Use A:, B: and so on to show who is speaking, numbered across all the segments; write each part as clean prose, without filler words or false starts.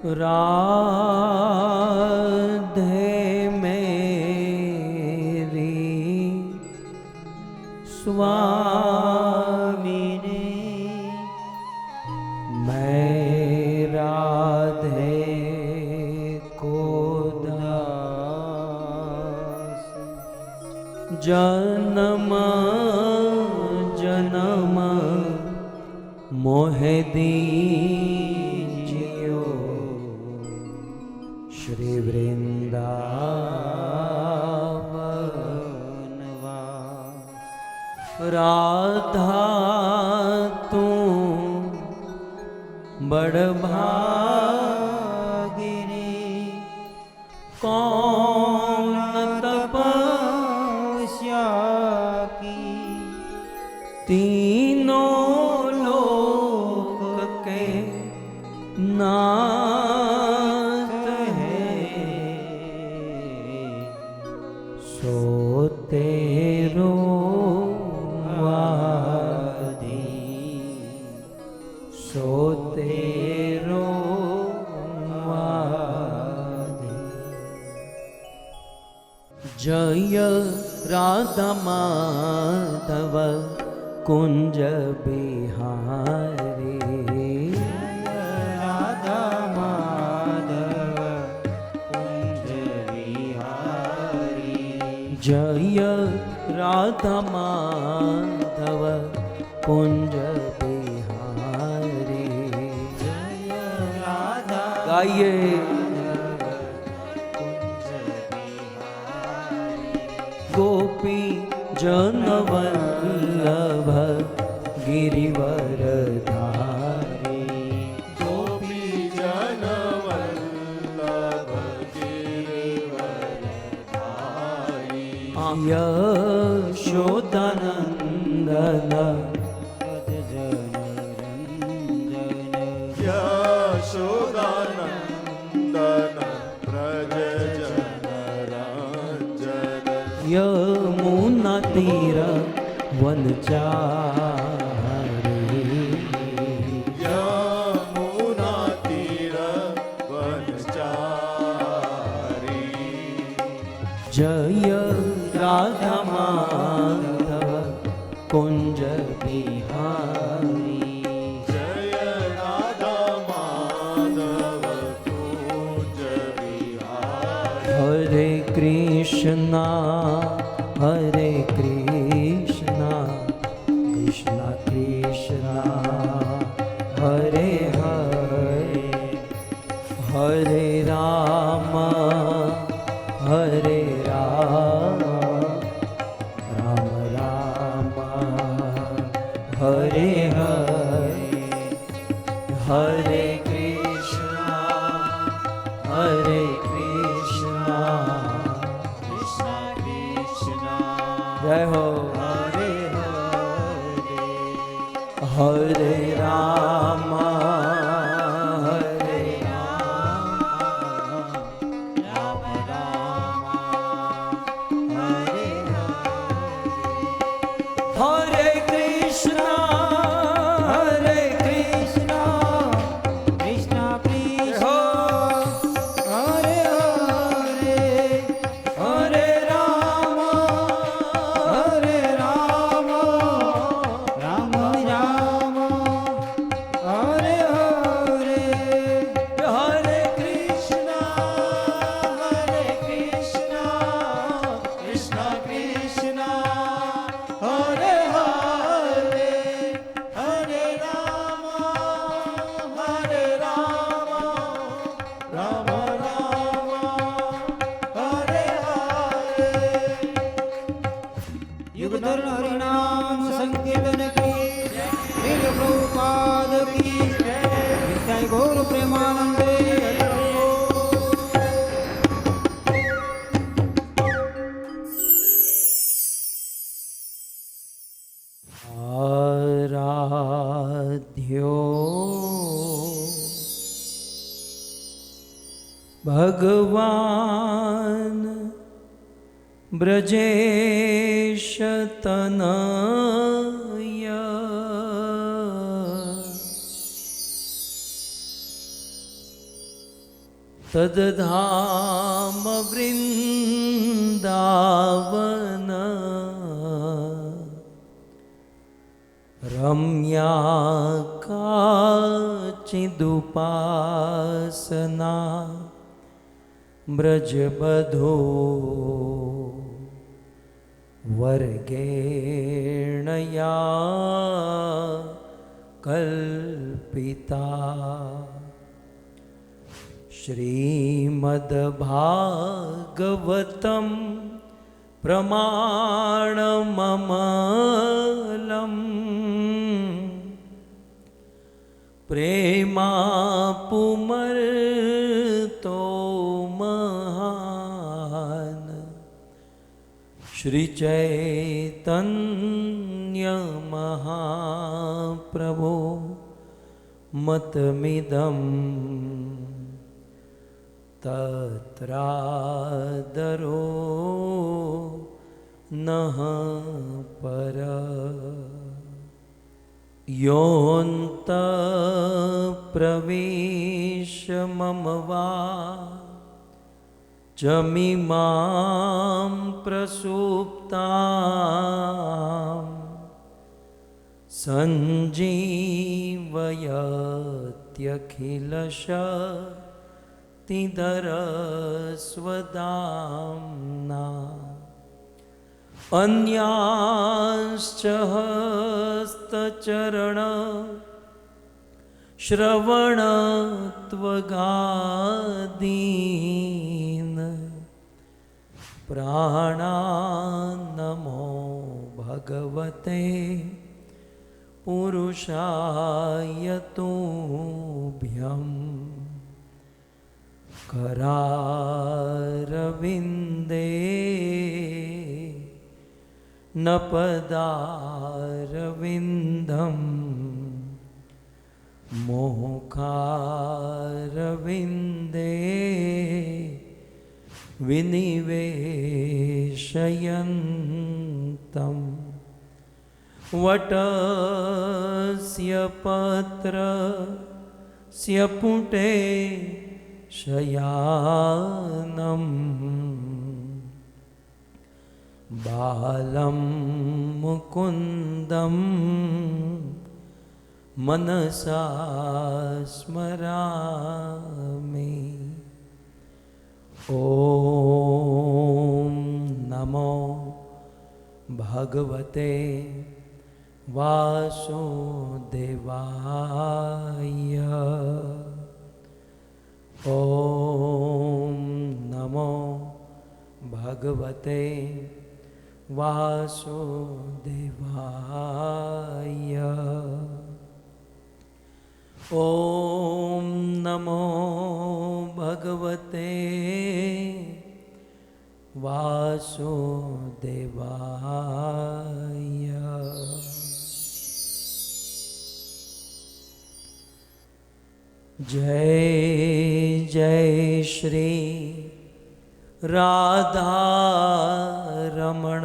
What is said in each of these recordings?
A: राधे मेरी स्वामिनी, मैं राधे को दास, जन्म जन्म मोहे दीजियो श्री वृंदावन वास। राधा तू बड़ भागिनी, कौन तपस्या की, तीनों लोक के नाथ है, सो तेरो वादी, सो तेरो वादी। जय राधा माधव कुंज बिहारी,
B: राधा माधव कुंज बिहारी,
A: जय राधा माधव कुंज बिहारी,
B: जय राधा
A: गाइए।
B: कुंज बिहारी,
A: गोपी जन वल्लभ गिरिवर धारी,
B: गोपी जन वल्लभ गिरिवर धारी,
A: यशोदानंदन
B: यशोदानंदन व्रज जनरंजन,
A: यमुना तीर वनचारी,
B: यमुना तीर वनचारी,
A: जय राधा माधव कुंज बिहारी,
B: जय राधा माधव कुंज बिहारी,
A: हरे कृष्णा हरे कृष्णा कृष्णा कृष्णा हरे हरे, हरे राम हरे राम राम राम हरे हरे, हरे कृष्णा हरे कृष्णा
B: कृष्ण कृष्ण
A: जय हो,
B: हरे हरे,
A: हरे राम हरे
B: राम राम राम हरे हरे,
A: हरे कृष्णा हरे कृष्णा
B: कृष्ण कृष्ण
A: हो,
B: हरे हरे,
A: हरे राम
B: हरे राम राम राम हरे हरे,
A: हरे कृष्णा
B: हरे कृष्ण कृष्ण कृष्ण हरे हरे, हरे राम राम राम हरे हरे। युग धर्म हरिनाम संकीर्तन की जय, प्रभुपाद की जय, नित्य गौर प्रेमानंदे हरि बोल।
A: आराध्यो भगवान ब्रजेश तनय તદ્ધામ વૃંદાવન રમ્યા કાચિદુપાસના બ્રજબધો વર્ગેણયા કલ્પિતા શ્રીમદ્ભાગવતમ પ્રમાણમમલમ પ્રેમાપુમર્તો મહાન શ્રી ચૈતન્ય મહાપ્રભો મતમિદં તત્રાદરો નઃ પર યોऽન્ત પ્રવિશ મમ વા ચમિમાં પ્રસુપ્તાં સંજીવયત્યખિલશક્તિધરસ્વદામ્ના अन्यांश्च हस्तचरण श्रवणत्वगादीन् प्राणान्नमो भगवते पुरुषाय तुभ्यम् करारविन्दे न पदारविन्दं मोक्षारविन्दे विनिवेशयन्तं वटस्य पत्रस्य पुटे शयानम् बालं मुकुन्दं मनसा स्मरामि ॐ नमो भगवते वासुदेवाय ॐ नमो भगवते वासुदेवाय ॐ नमो भगवते वासुदेवाय। जय जय श्री राधा रमण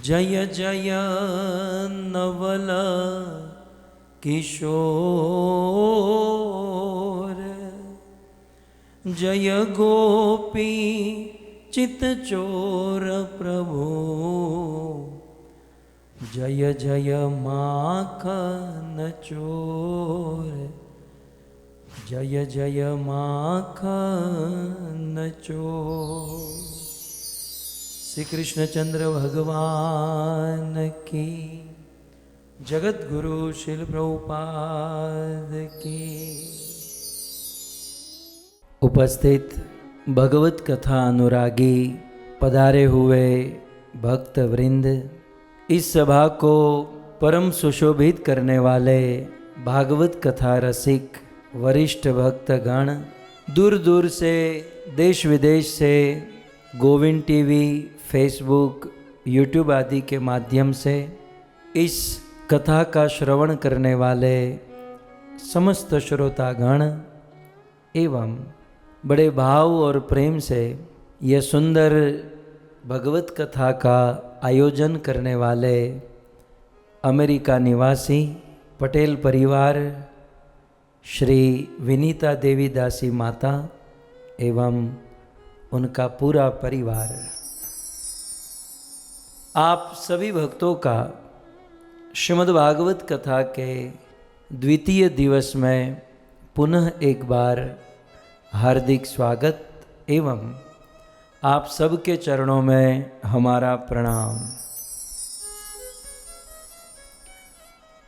A: जय जय नवल किशोर जय गोपी चित्तचोर प्रभु जय जय माखन चोर जय जय माखन चोर। श्री कृष्णचंद्र भगवान की, जगत गुरु शिल प्रभुपाद की। उपस्थित भगवत कथा अनुरागी पधारे हुए भक्त वृंद, इस सभा को परम सुशोभित करने वाले भागवत कथा रसिक वरिष्ठ भक्तगण, दूर दूर से देश विदेश से गोविंद टीवी, फेसबुक, यूट्यूब आदि के माध्यम से इस कथा का श्रवण करने वाले समस्त श्रोतागण एवं बड़े भाव और प्रेम से यह सुंदर भगवत कथा का आयोजन करने वाले अमेरिका निवासी पटेल परिवार श्री विनीता देवी दासी माता एवं उनका पूरा परिवार। आप सभी भक्तों का श्रीमद् भागवत कथा के द्वितीय दिवस में पुनः एक बार हार्दिक स्वागत एवं आप सबके चरणों में हमारा प्रणाम।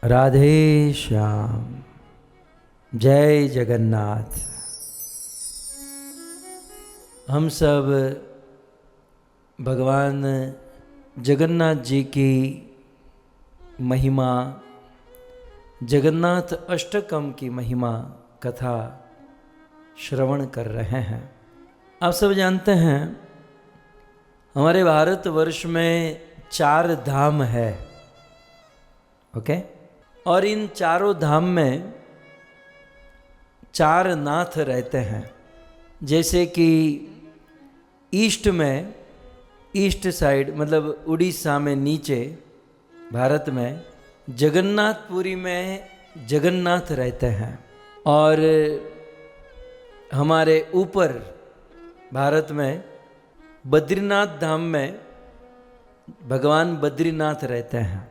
A: राधे श्याम, जय जगन्नाथ। हम सब भगवान जगन्नाथ जी की महिमा, जगन्नाथ अष्टकम की महिमा कथा श्रवण कर रहे हैं। आप सब जानते हैं हमारे भारतवर्ष में 4 धाम है, ओके? और इन चारों धाम में 4 नाथ रहते हैं। जैसे कि ईस्ट में, ईस्ट साइड मतलब उड़ीसा में नीचे भारत में जगन्नाथपुरी में जगन्नाथ रहते हैं, और हमारे ऊपर भारत में बद्रीनाथ धाम में भगवान बद्रीनाथ रहते हैं।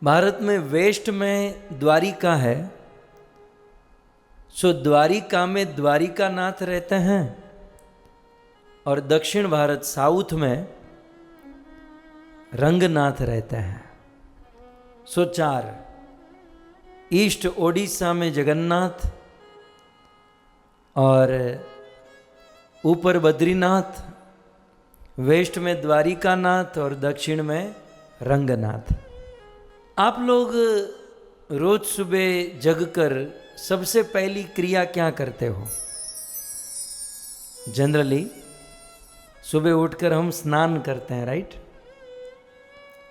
A: भारत में वेस्ट में द्वारिका है, सो द्वारिका में द्वारिका नाथ रहते हैं, और दक्षिण भारत साउथ में रंगनाथ रहते हैं। सो 4, ईस्ट ओडिशा में जगन्नाथ, और ऊपर बद्रीनाथ, वेस्ट में द्वारिका नाथ और दक्षिण में रंगनाथ। आप लोग रोज सुबह जगकर सबसे पहली क्रिया क्या करते हो? जनरली सुबह उठकर हम स्नान करते हैं, राइट?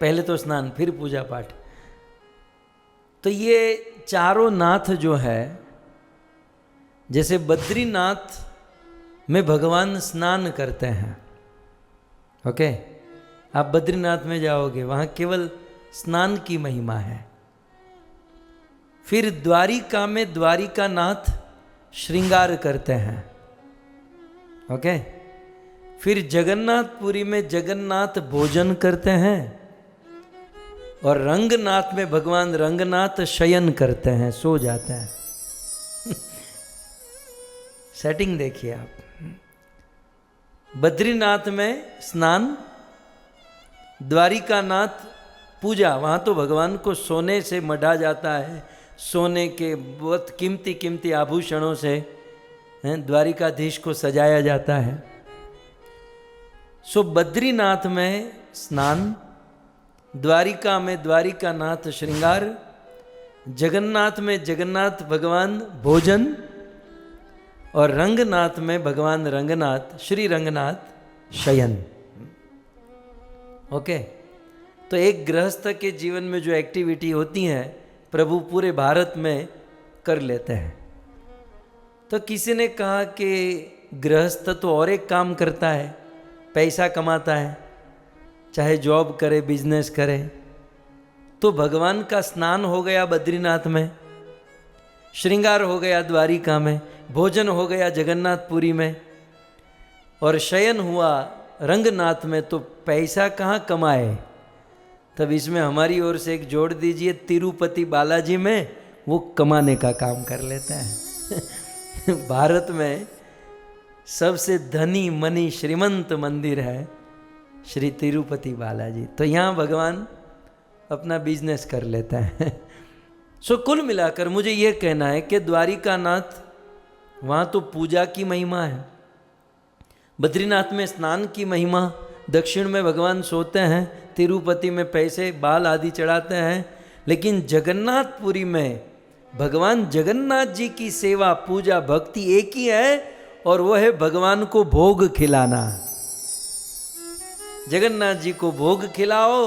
A: पहले तो स्नान, फिर पूजा पाठ। तो ये चारों नाथ जो है, जैसे बद्रीनाथ में भगवान स्नान करते हैं, ओके? आप बद्रीनाथ में जाओगे, वहाँ केवल स्नान की महिमा है। फिर द्वारिका में द्वारिका नाथ श्रृंगार करते हैं, ओके? फिर जगन्नाथपुरी में जगन्नाथ भोजन करते हैं, और रंगनाथ में भगवान रंगनाथ शयन करते हैं, सो जाते हैं। सेटिंग देखिए आप। बद्रीनाथ में स्नान, द्वारिकानाथ पूजा, वहाँ तो भगवान को सोने से मढ़ा जाता है, सोने के बहुत कीमती कीमती आभूषणों से द्वारिकाधीश को सजाया जाता है। सो बद्रीनाथ में स्नान, द्वारिका में द्वारिकानाथ श्रृंगार, जगन्नाथ में जगन्नाथ भगवान भोजन, और रंगनाथ में भगवान रंगनाथ श्री रंगनाथ शयन। ओके? तो एक गृहस्थ के जीवन में जो एक्टिविटी होती हैं प्रभु पूरे भारत में कर लेते हैं। तो किसी ने कहा कि गृहस्थ तो और एक काम करता है, पैसा कमाता है, चाहे जॉब करे, बिजनेस करे। तो भगवान का स्नान हो गया बद्रीनाथ में, श्रृंगार हो गया द्वारिका में, भोजन हो गया जगन्नाथपुरी में, और शयन हुआ रंगनाथ में। तो पैसा कहाँ कमाए? तब इसमें हमारी ओर से एक जोड़ दीजिए, तिरुपति बालाजी में वो कमाने का काम कर लेते हैं। भारत में सबसे धनी मनी श्रीमंत मंदिर है श्री तिरुपति बालाजी। तो यहाँ भगवान अपना बिजनेस कर लेता है। सो कुल मिलाकर मुझे ये कहना है कि द्वारिकानाथ, वहाँ तो पूजा की महिमा है, बद्रीनाथ में स्नान की महिमा, दक्षिण में भगवान सोते हैं, तिरुपति में पैसे बाल आदि चढ़ाते हैं, लेकिन जगन्नाथपुरी में भगवान जगन्नाथ जी की सेवा, पूजा, भक्ति एक ही है, और वह है भगवान को भोग खिलाना। जगन्नाथ जी को भोग खिलाओ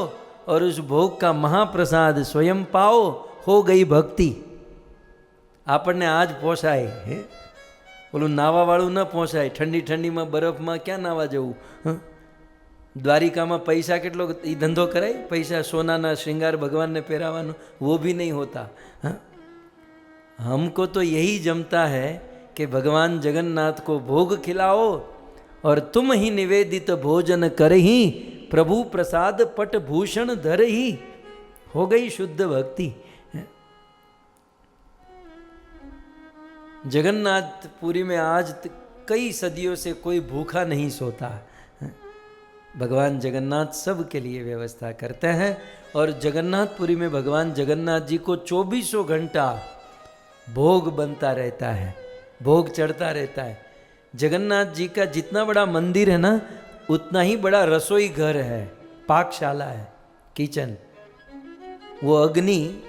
A: और उस भोग का महाप्रसाद स्वयं पाओ, हो गई भक्ति। આપણને આજ પોસાય હે, ઓલું નાવાવાળું ન પોસાય। ઠંડી ઠંડીમાં બરફમાં ક્યાં નાવા જવું? द्वारिकाમાં पैसा કેટલો એ ધંધો કરાય, પૈસા સોનાના શ્રૃંગાર ભગવાનને પહેરાવાનો, वो भी नहीं होता। हमको तो यही जमता है कि भगवान जगन्नाथ को भोग खिलाओ और तुम ही निवेदित भोजन करही, प्रभु प्रसाद पट भूषण धरही। हो गई शुद्ध भक्ति। जगन्नाथपुरी में आज कई सदियों से कोई भूखा नहीं सोता। भगवान जगन्नाथ सब के लिए व्यवस्था करते हैं और जगन्नाथपुरी में भगवान जगन्नाथ जी को 24 घंटा भोग बनता रहता है, भोग चढ़ता रहता है। जगन्नाथ जी का जितना बड़ा मंदिर है ना, उतना ही बड़ा रसोई घर है, पाकशाला है, किचन। वो अग्नि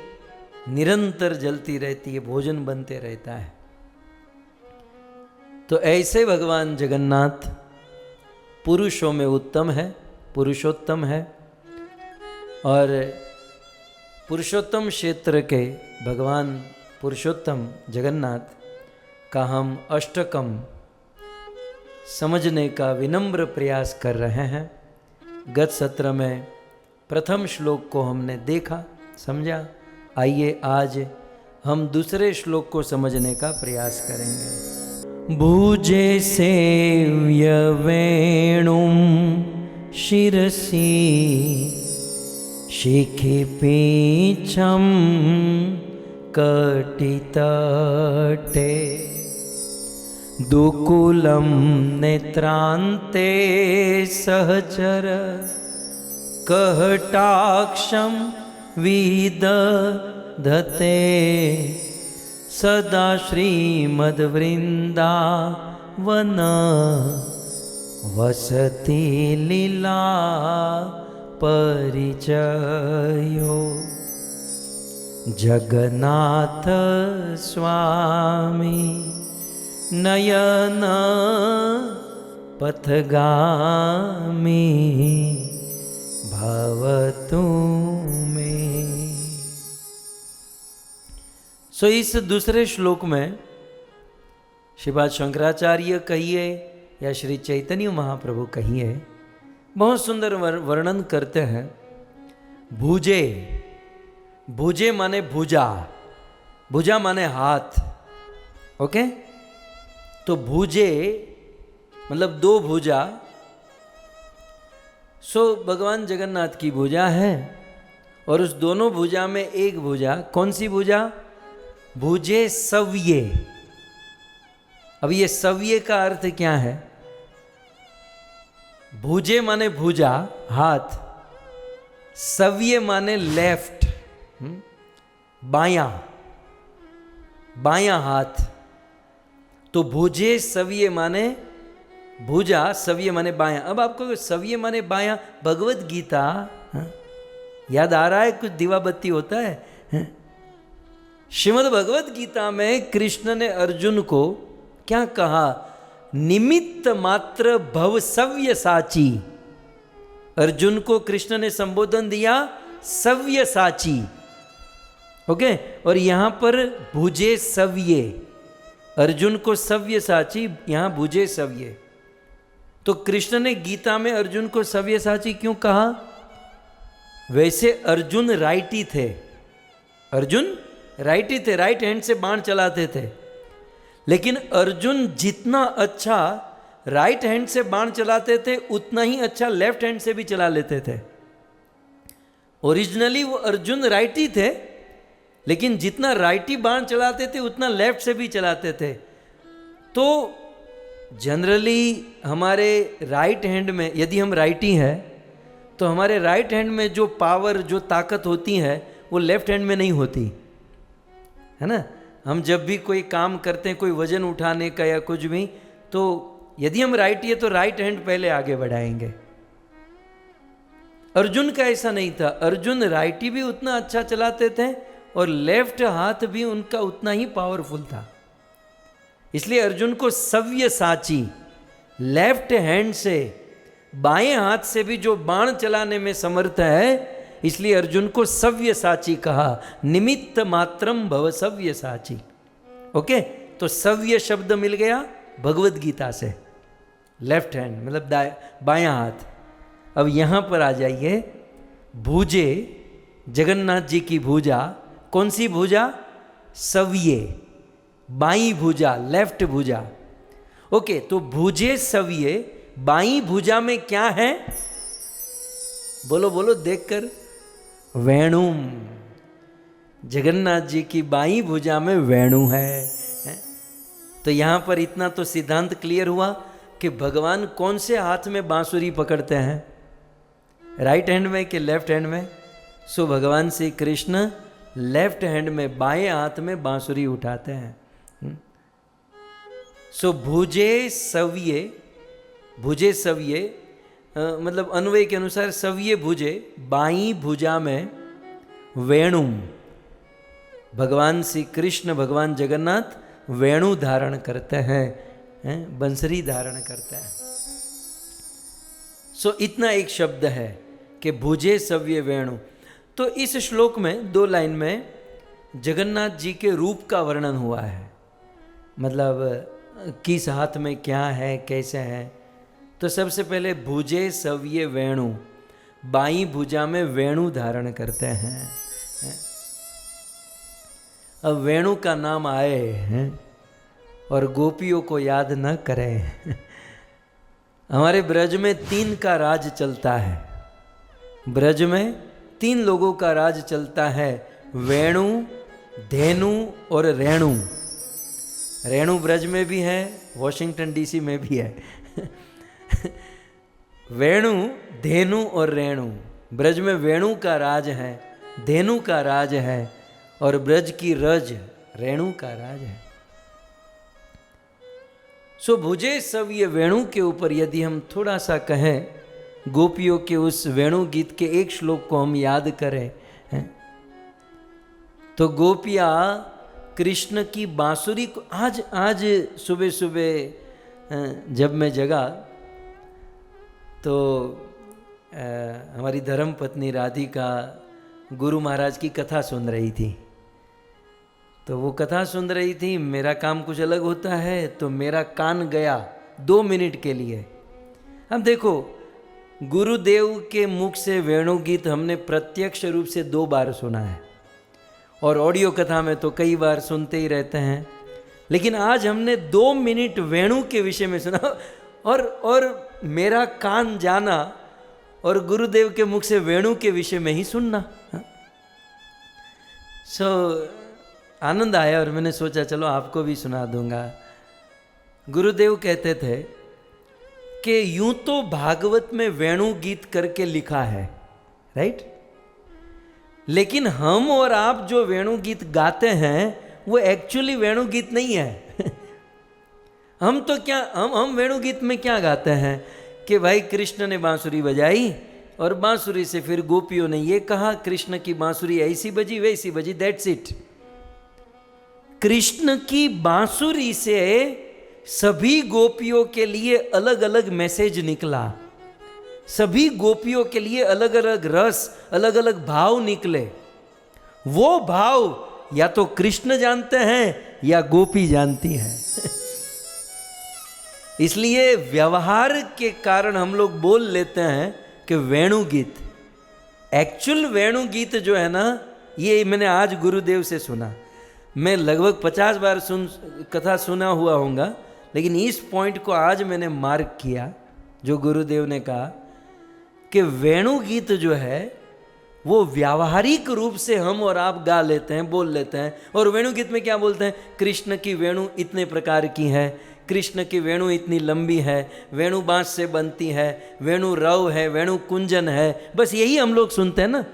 A: निरंतर जलती रहती है, भोजन बनते रहता है। तो ऐसे भगवान जगन्नाथ पुरुषों में उत्तम है, पुरुषोत्तम है। और पुरुषोत्तम क्षेत्र के भगवान पुरुषोत्तम जगन्नाथ का हम अष्टकम समझने का विनम्र प्रयास कर रहे हैं। गत सत्र में प्रथम श्लोक को हमने देखा, समझा। आइए आज हम दूसरे श्लोक को समझने का प्रयास करेंगे। भुजे सेव्य वेणुं शिरसि शिखि पीछम कटितटे दुकुलं नेत्रान्ते सहचर कहटाक्षं विदधते सदा श्रीमद्वृन्दावन वसति लीला परिचयो जगन्नाथ स्वामी नयन पथगामी भवतु मे। सो इस दूसरे श्लोक में श्रीपाद शंकराचार्य कहिए या श्री चैतन्य महाप्रभु कहिए, बहुत सुंदर वर्णन करते हैं। भुजे, भुजे माने भुजा, भुजा माने हाथ। ओके, तो भुजे मतलब दो भुजा। सो भगवान जगन्नाथ की भुजा है और उस दोनों भुजा में एक भुजा, कौन सी भुजा? भुजे सव्ये। अब ये सव्ये का अर्थ क्या है? भुजे माने भुजा, हाथ। सव्ये माने लेफ्ट, बायां, बायां हाथ। तो भुजे सव्ये माने भुजा, सव्ये माने बायां। अब आपको सव्ये माने बायां, भगवत गीता याद आ रहा है? कुछ दिवा बत्ती होता है। श्रीमद् भगवत गीता में कृष्ण ने अर्जुन को क्या कहा? निमित्त मात्र भव सव्य साची। अर्जुन को कृष्ण ने संबोधन दिया सव्य साची। ओके, और यहां पर भुजे सव्ये, अर्जुन को सव्य साची, यहां भुजे सव्ये। तो कृष्ण ने गीता में अर्जुन को सव्य साची क्यों कहा? वैसे अर्जुन राइटी थे, अर्जुन राइटी थे, राइट हैंड से बाण चलाते थे। लेकिन अर्जुन जितना अच्छा राइट हैंड से बाण चलाते थे, उतना ही अच्छा लेफ्ट हैंड से भी चला लेते थे। ओरिजिनली वो अर्जुन राइटी थे, लेकिन जितना राइटी बाण चलाते थे उतना लेफ्ट से भी चलाते थे। तो जनरली हमारे राइट हैंड में, यदि हम राइटी हैं तो हमारे राइट हैंड में जो पावर, जो ताकत होती है वो लेफ्ट हैंड में नहीं होती है ना। हम जब भी कोई काम करते हैं, कोई वजन उठाने का या कुछ भी, तो यदि हम राइटी है तो राइट हैंड पहले आगे बढ़ाएंगे। अर्जुन का ऐसा नहीं था। अर्जुन राइटी भी उतना अच्छा चलाते थे और लेफ्ट हाथ भी उनका उतना ही पावरफुल था। इसलिए अर्जुन को सव्य साची, लेफ्ट हैंड से, बाएं हाथ से भी जो बाण चलाने में समर्थ है, इसलिए अर्जुन को सव्य साची कहा। निमित्त मात्रम भव सव्य साची। ओके, तो सव्य शब्द मिल गया भगवत गीता से, लेफ्ट हैंड मतलब बायां हाथ। अब यहां पर आ जाइए, भुजे, जगन्नाथ जी की भुजा, कौन सी भुजा? सव्ये, बाई भुजा, लेफ्ट भुजा। ओके, तो भुजे सव्ये, बाई भुजा में क्या है? बोलो बोलो देखकर। वेणुम। जगन्नाथ जी की बाई भुजा में वेणु है। तो यहां पर इतना तो सिद्धांत क्लियर हुआ कि भगवान कौन से हाथ में बांसुरी पकड़ते हैं, राइट हैंड में कि लेफ्ट हैंड में? सो भगवान श्री कृष्ण लेफ्ट हैंड में, बाएं हाथ में बांसुरी उठाते हैं। सो भुजे सव्ये, भुजे सव्ये मतलब अन्वय के अनुसार सव्ये भुजे, बाई भुजा में वेणुम। भगवान श्री कृष्ण, भगवान जगन्नाथ वेणु धारण करते हैं, बंसरी धारण करते हैं। सो इतना एक शब्द है कि भुजे सव्ये वेणु। तो इस श्लोक में 2 लाइन में जगन्नाथ जी के रूप का वर्णन हुआ है, मतलब किस हाथ में क्या है, कैसे है। तो सबसे पहले भुजे सव्ये वेणु, बाई भुजा में वेणु धारण करते हैं। अब वेणु का नाम आए हैं और गोपियों को याद न करें। हमारे ब्रज में 3 का राज चलता है, ब्रज में 3 लोगों का राज चलता है, वेणु, धेनु और रेणु। रेणु ब्रज में भी है, वॉशिंगटन डीसी में भी है। वेणु, धेनु और रेणु। ब्रज में वेणु का राज है, धेनु का राज है और ब्रज की रज रेणु का राज है। सो भुजे सव्ये वेणु के ऊपर यदि हम थोड़ा सा कहें, गोपियों के उस वेणु गीत के एक श्लोक को हम याद करें, तो गोपियाँ कृष्ण की बांसुरी को, आज सुबह सुबह जब मैं जगा तो हमारी धर्म पत्नी राधिका गुरु महाराज की कथा सुन रही थी। तो वो कथा सुन रही थी, मेरा काम कुछ अलग होता है, तो मेरा कान गया 2 मिनट के लिए। अब देखो, गुरुदेव के मुख से वेणु गीत हमने प्रत्यक्ष रूप से 2 बार सुना है और ऑडियो कथा में तो कई बार सुनते ही रहते हैं, लेकिन आज हमने 2 मिनट वेणु के विषय में सुना और मेरा कान जाना और गुरुदेव के मुख से वेणु के विषय में ही सुनना। सो आनंद आया और मैंने सोचा चलो आपको भी सुना दूंगा। गुरुदेव कहते थे कि यूं तो भागवत में वेणु गीत करके लिखा है, राइट, लेकिन हम और आप जो वेणु गीत गाते हैं वो एक्चुअली वेणु गीत नहीं है। हम तो क्या, हम वेणु गीत में क्या गाते हैं कि भाई कृष्ण ने बांसुरी बजाई और बांसुरी से फिर गोपियों ने ये कहा, कृष्ण की बांसुरी ऐसी बजी वैसी बजी, दैट्स इट। कृष्ण की बांसुरी से सभी गोपियों के लिए अलग अलग मैसेज निकला, सभी गोपियों के लिए अलग अलग रस, अलग अलग भाव निकले। वो भाव या तो कृष्ण जानते हैं या गोपी जानती है। इसलिए व्यवहार के कारण हम लोग बोल लेते हैं कि वेणु गीत। एक्चुअल वेणु गीत जो है ना, ये मैंने आज गुरुदेव से सुना। मैं लगभग 50 बार कथा सुना हुआ होगा, लेकिन इस पॉइंट को आज मैंने मार्क किया जो गुरुदेव ने कहा कि वेणु गीत जो है वो व्यावहारिक रूप से हम और आप गा लेते हैं, बोल लेते हैं। और वेणु गीत में क्या बोलते हैं? कृष्ण की वेणु इतने प्रकार की है, कृष्ण की वेणु इतनी लंबी है, वेणु बांस से बनती है, वेणु रव है, वेणु कुंजन है, बस यही हम लोग सुनते हैं ना।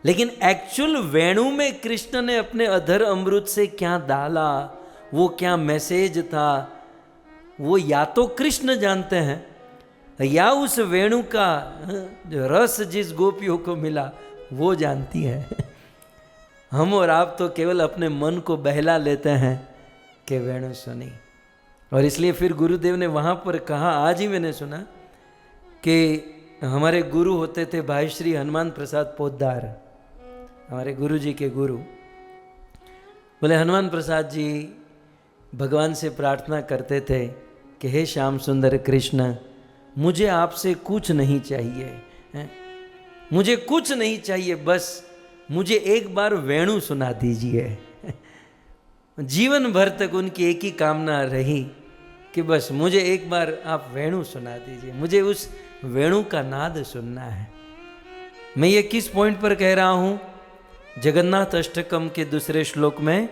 A: लेकिन एक्चुअल वेणु में कृष्ण ने अपने अधर अमृत से क्या डाला, वो क्या मैसेज था, वो या तो कृष्ण जानते हैं या उस वेणु का जो रस जिस गोपियों को मिला वो जानती है। हम और आप तो केवल अपने मन को बहला लेते हैं कि वेणु सुनी। और इसलिए फिर गुरुदेव ने वहाँ पर कहा, आज ही मैंने सुना कि हमारे गुरु होते थे भाई श्री हनुमान प्रसाद पोद्दार, हमारे गुरु जी के गुरु। बोले हनुमान प्रसाद जी भगवान से प्रार्थना करते थे कि हे श्याम सुंदर कृष्ण, मुझे आपसे कुछ नहीं चाहिए, मुझे कुछ नहीं चाहिए, बस मुझे एक बार वेणु सुना दीजिए। जीवन भर तक उनकी एक ही कामना रही कि बस मुझे एक बार आप वेणु सुना दीजिए, मुझे उस वेणु का नाद सुनना है। मैं ये किस पॉइंट पर कह रहा हूं? जगन्नाथ अष्टकम के दूसरे श्लोक में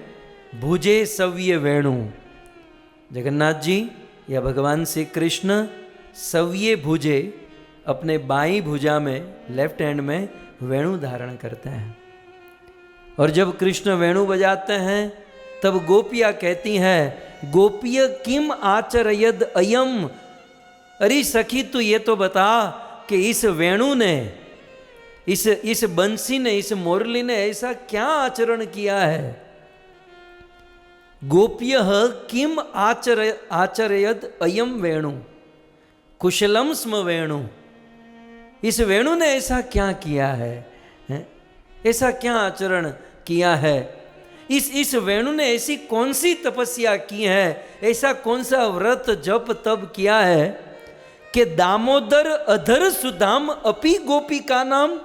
A: भुजे सव्य वेणु, जगन्नाथ जी या भगवान श्री कृष्ण सव्य भुजे, अपने बाईं भुजा में, लेफ्ट हैंड में वेणु धारण करते हैं। और जब कृष्ण वेणु बजाते हैं तब गोपियां कहती हैं, गोपिय किम आचरयद अयम, अरे सखी तू ये तो बता कि इस वेणु ने, इस बंसी ने, इस मुरली ने ऐसा क्या आचरण किया है। गोप्य किम आचरयद अयम वेणु कुशलम स्म वेणु, इस वेणु ने ऐसा क्या किया है, ऐसा क्या आचरण किया है। इस वेणु ने ऐसी कौन सी तपस्या की है, ऐसा कौन सा व्रत जप तब किया है कि दामोदर अधर सुधाम अपि गोपी का नाम,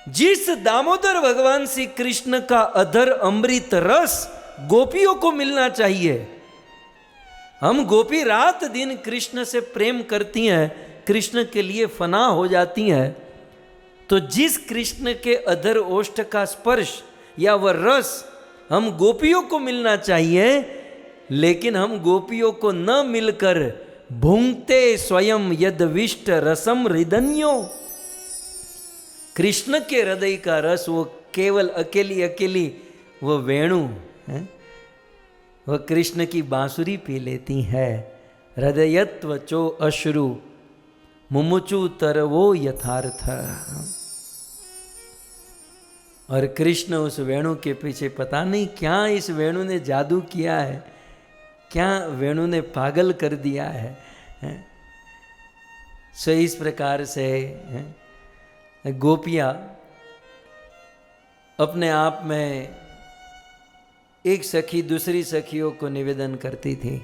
A: जिस दामोदर भगवान श्री कृष्ण का अधर अमृत रस गोपियों को मिलना चाहिए। हम गोपी रात दिन कृष्ण से प्रेम करती हैं, कृष्ण के लिए फना हो जाती हैं, तो जिस कृष्ण के अधर ओष्ठ का स्पर्श या वह रस हम गोपियों को मिलना चाहिए, लेकिन हम गोपियों को न मिलकर भूंगते स्वयं यदविष्ट रसम हृदन्यो, कृष्ण के हृदय का रस वो केवल अकेली वो वेणु है, वह कृष्ण की बांसुरी पी लेती है। हृदयत्व चो अश्रु मुमुचु तरवो यथार्थ। और कृष्ण उस वेणु के पीछे पता नहीं क्या इस वेणु ने जादू किया है, क्या वेणु ने पागल कर दिया है। सो इस प्रकार से गोपियाँ अपने आप में एक सखी दूसरी सखियों को निवेदन करती थी।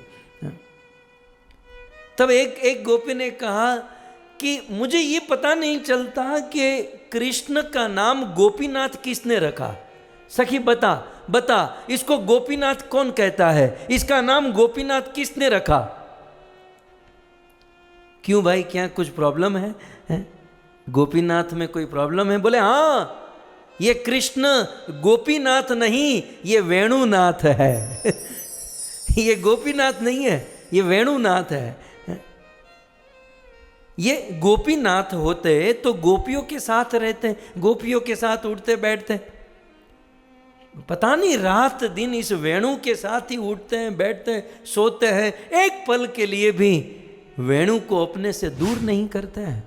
A: तब एक गोपी ने कहा कि मुझे ये पता नहीं चलता कि कृष्ण का नाम गोपीनाथ किसने रखा। सखी बता इसको गोपीनाथ कौन कहता है, इसका नाम गोपीनाथ किसने रखा। क्यों भाई, क्या कुछ प्रॉब्लम है? गोपीनाथ में कोई प्रॉब्लम है? बोले हाँ, ये कृष्ण गोपीनाथ नहीं, ये वेणुनाथ है। ये गोपीनाथ नहीं है, ये वेणुनाथ है। ये गोपीनाथ होते तो गोपियों के साथ रहते, गोपियों के साथ उठते बैठते, पता नहीं रात दिन इस वेणु के साथ ही उठते हैं, बैठते हैं, सोते हैं, एक पल के लिए भी वेणु को अपने से दूर नहीं करते हैं।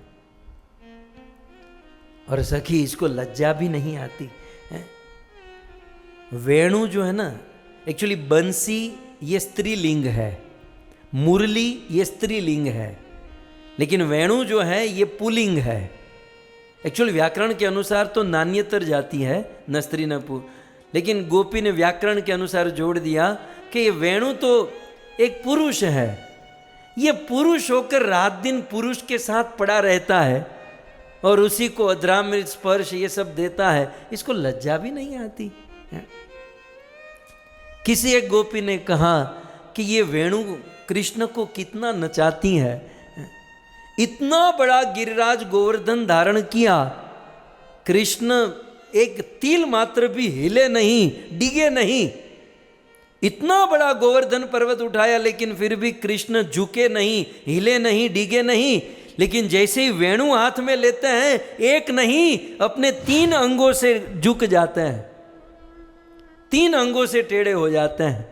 A: और सखी इसको लज्जा भी नहीं आती है। वेणु जो है ना, एक्चुअली बंसी ये स्त्रीलिंग है, मुरली ये स्त्रीलिंग है, लेकिन वेणु जो है ये पुल्लिंग है। एक्चुअली व्याकरण के अनुसार तो नान्यतर जाती है, न स्त्री न पुरुष, लेकिन गोपी ने व्याकरण के अनुसार जोड़ दिया कि ये वेणु तो एक पुरुष है। ये पुरुष होकर रात दिन पुरुष के साथ पड़ा रहता है और उसी को अधरामृत स्पर्श ये सब देता है, इसको लज्जा भी नहीं आती है। किसी एक गोपी ने कहा कि ये वेणु कृष्ण को कितना नचाती है। इतना बड़ा गिरिराज गोवर्धन धारण किया, कृष्ण एक तिल मात्र भी हिले नहीं, डिगे नहीं। इतना बड़ा गोवर्धन पर्वत उठाया, लेकिन फिर भी कृष्ण झुके नहीं, हिले नहीं, डिगे नहीं। लेकिन जैसे ही वेणु हाथ में लेते हैं, एक नहीं अपने 3 अंगों से झुक जाते हैं, 3 अंगों से टेढ़े हो जाते हैं।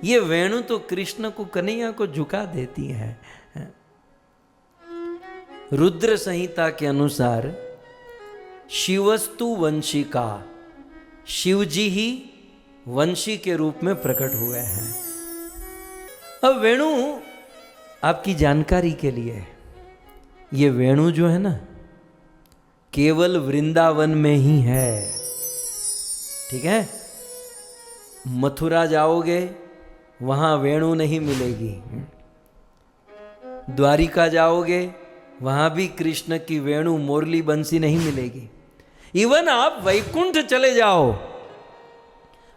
A: ये वेणु तो कृष्ण को, कन्हैया को झुका देती है। रुद्र संहिता के अनुसार शिवस्तु वंशिका, शिवजी ही वंशी के रूप में प्रकट हुए हैं। अब वेणु, आपकी जानकारी के लिए, ये वेणु जो है ना, केवल वृंदावन में ही है। ठीक है, मथुरा जाओगे वहां वेणु नहीं मिलेगी, द्वारिका जाओगे वहां भी कृष्ण की वेणु मुरली बंसी नहीं मिलेगी। इवन आप वैकुंठ चले जाओ,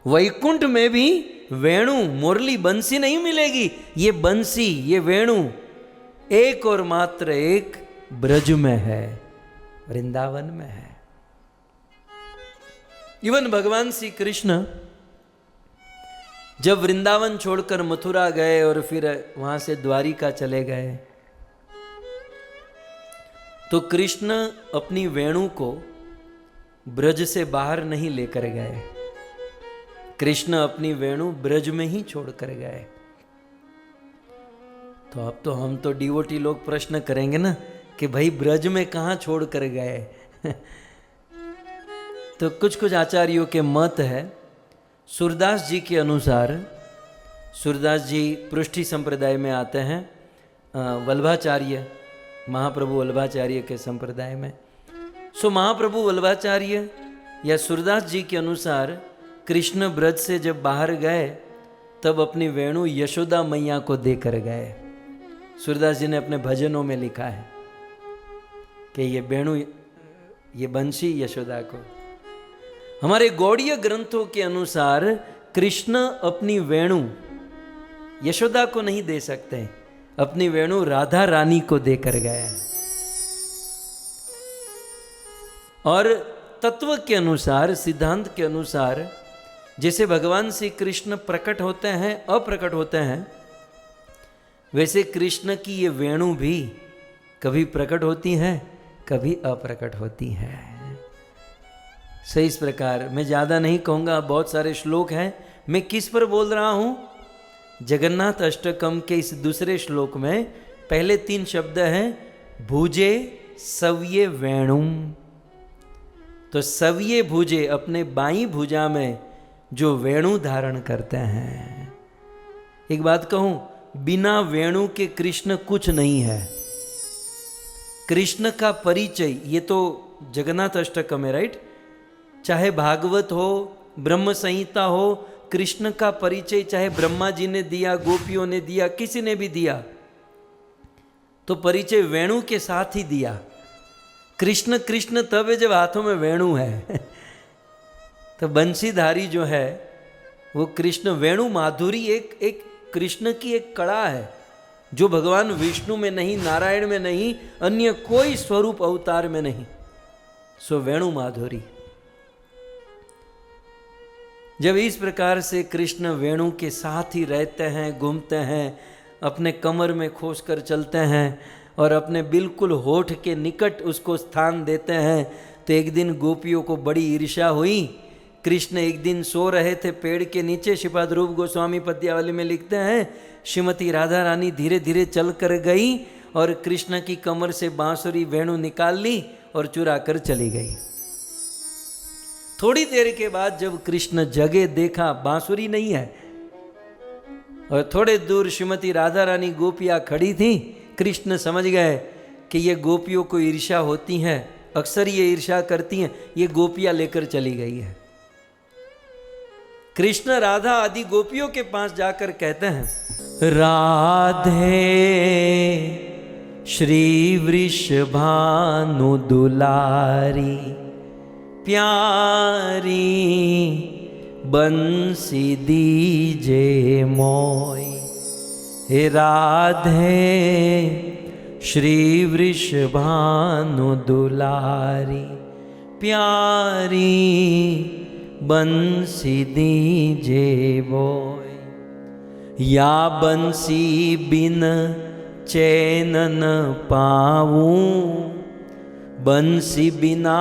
A: वैकुंठ में भी वेणु मुरली बंसी नहीं मिलेगी। ये बंसी, ये वेणु एक और मात्र एक ब्रज में है, वृंदावन में है। इवन भगवान श्री कृष्ण जब वृंदावन छोड़कर मथुरा गए और फिर वहां से द्वारिका चले गए, तो कृष्ण अपनी वेणु को ब्रज से बाहर नहीं लेकर गए। कृष्ण अपनी वेणु ब्रज में ही छोड़कर गए। तो अब तो हम तो डिवोटी लोग प्रश्न करेंगे ना कि भाई ब्रज में कहाँ छोड़ कर गए। तो कुछ आचार्यों के मत है। सूरदास जी के अनुसार, सूरदास जी पृष्ठी संप्रदाय में आते हैं, वल्लभाचार्य, महाप्रभु वल्लभाचार्य के संप्रदाय में। सो महाप्रभु वल्लभाचार्य या सूरदास जी के अनुसार कृष्ण ब्रज से जब बाहर गए तब अपनी वेणु यशोदा मैया को देकर गए। सूरदास जी ने अपने भजनों में लिखा है कि ये वेणु, ये बंशी यशोदा को। हमारे गौड़ीय ग्रंथों के अनुसार कृष्ण अपनी वेणु यशोदा को नहीं दे सकते, अपनी वेणु राधा रानी को देकर गए। और तत्व के अनुसार, सिद्धांत के अनुसार, जैसे भगवान श्री कृष्ण प्रकट होते हैं, अप्रकट होते हैं, वैसे कृष्ण की ये वेणु भी कभी प्रकट होती हैं, कभी अप्रकट होती हैं। सही इस प्रकार मैं ज़्यादा नहीं कहूँगा, बहुत सारे श्लोक हैं। मैं किस पर बोल रहा हूँ? जगन्नाथ अष्टकम के इस दूसरे श्लोक में पहले 3 शब्द हैं, भुजे सव्ये वेणुम। तो सव्ये भुजे, अपने बाईं भुजा में जो वेणु धारण करते हैं। एक बात कहूं, बिना वेणु के कृष्ण कुछ नहीं है। कृष्ण का परिचय, ये तो जगन्नाथ अष्टकम है, राइट? चाहे भागवत हो, ब्रह्म संहिता हो, कृष्ण का परिचय चाहे ब्रह्मा जी ने दिया, गोपियों ने दिया, किसी ने भी दिया, तो परिचय वेणु के साथ ही दिया। कृष्ण कृष्ण तब है जब हाथों में वेणु है। तो बंशीधारी जो है वो कृष्ण, वेणु माधुरी एक कृष्ण की एक कला है जो भगवान विष्णु में नहीं, नारायण में नहीं, अन्य कोई स्वरूप अवतार में नहीं। सो वेणु माधुरी। जब इस प्रकार से कृष्ण वेणु के साथ ही रहते हैं, घूमते हैं, अपने कमर में खोस कर चलते हैं और अपने बिल्कुल होठ के निकट उसको स्थान देते हैं, तो एक दिन गोपियों को बड़ी ईर्ष्या हुई। कृष्ण एक दिन सो रहे थे पेड़ के नीचे। श्रीपाद रूप गोस्वामी पद्यावली में लिखते हैं, श्रीमती राधा रानी धीरे धीरे चल कर गई और कृष्ण की कमर से बांसुरी वेणु निकाल ली और चुरा कर चली गई। थोड़ी देर के बाद जब कृष्ण जगे, देखा बांसुरी नहीं है, और थोड़े दूर श्रीमती राधा रानी गोपियां खड़ी थी। कृष्ण समझ गए कि ये गोपियों को ईर्ष्या होती है, अक्सर ये ईर्ष्या करती हैं, ये गोपियां लेकर चली गई है। कृष्ण राधा आदि गोपियों के पास जाकर कहते हैं, राधे श्री वृषभानु दुलारी प्यारी बंसी दीजे मोई। हे राधे श्री वृषभानु दुलारी प्यारी बंसी दीजे बोय। या बंसी बिन चैन न पाऊं, बंसी बिना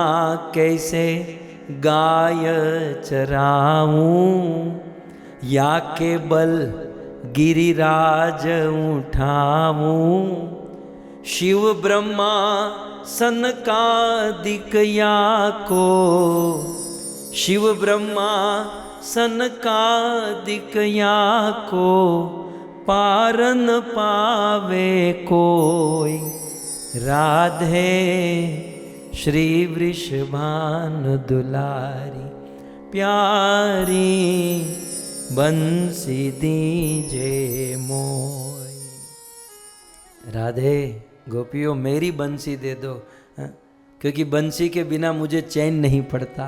A: कैसे गाय चराऊं। या के बल गिरिराज उठाऊं, शिव ब्रह्मा सनकादिक या को। शिव ब्रह्मा सनकादिक या को, पारन पावे कोई। राधे श्री वृषभानु दुलारी प्यारी बंसी दीजे मोय। राधे गोपियों मेरी बंसी दे दो, क्योंकि बंसी के बिना मुझे चैन नहीं पड़ता।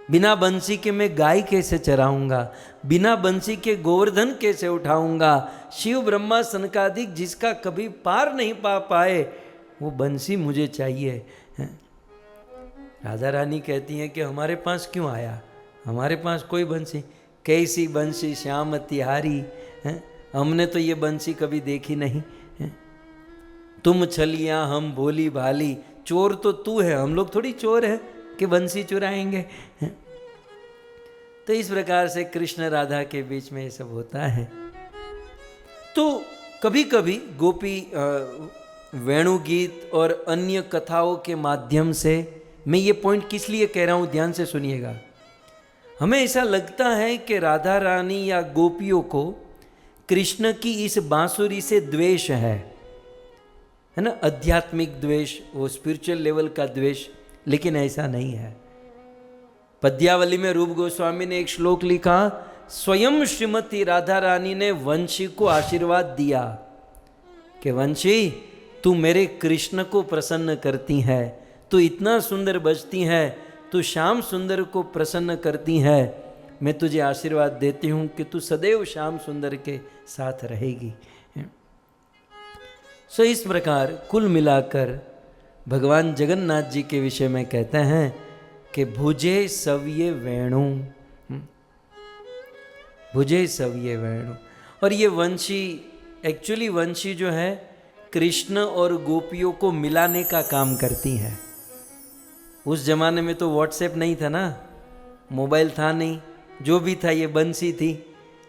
A: बिना बंसी के मैं गाय कैसे चराऊंगा, बिना बंसी के गोवर्धन कैसे उठाऊंगा। शिव ब्रह्मा सनकादिक जिसका कभी पार नहीं पा पाए, वो बंसी मुझे चाहिए। राधा रानी कहती हैं कि हमारे पास क्यों आया, हमारे पास कोई बंसी, कैसी बंसी श्याम तिहारी, हमने तो ये बंसी कभी देखी नहीं। तुम छलिया हम भोली भाली, चोर तो तू है, हम लोग थोड़ी चोर है कि बंसी चुराएंगे। तो इस प्रकार से कृष्ण राधा के बीच में ये सब होता है। तो कभी कभी गोपी वेणु गीत और अन्य कथाओं के माध्यम से, मैं ये पॉइंट किस लिए कह रहा हूं ध्यान से सुनिएगा, हमें ऐसा लगता है कि राधा रानी या गोपियों को कृष्ण की इस बांसुरी से द्वेष है ना, आध्यात्मिक द्वेष, वो स्पिरिचुअल लेवल का द्वेष, लेकिन ऐसा नहीं है। पद्यावली में रूप गोस्वामी ने एक श्लोक लिखा, स्वयं श्रीमती राधा रानी ने वंशी को आशीर्वाद दिया कि वंशी तू मेरे कृष्ण को प्रसन्न करती है, तू इतना सुंदर बजती है, तू श्याम सुंदर को प्रसन्न करती है, मैं तुझे आशीर्वाद देती हूँ कि तू सदैव श्याम सुंदर के साथ रहेगी। सो इस प्रकार कुल मिलाकर भगवान जगन्नाथ जी के विषय में कहते हैं कि भुजे सव्ये वेणु, भुजे सव्ये वेणु। और ये वंशी, एक्चुअली वंशी जो है कृष्ण और गोपियों को मिलाने का काम करती है। उस जमाने में तो व्हाट्सएप नहीं था ना, मोबाइल था नहीं, जो भी था ये बंसी थी।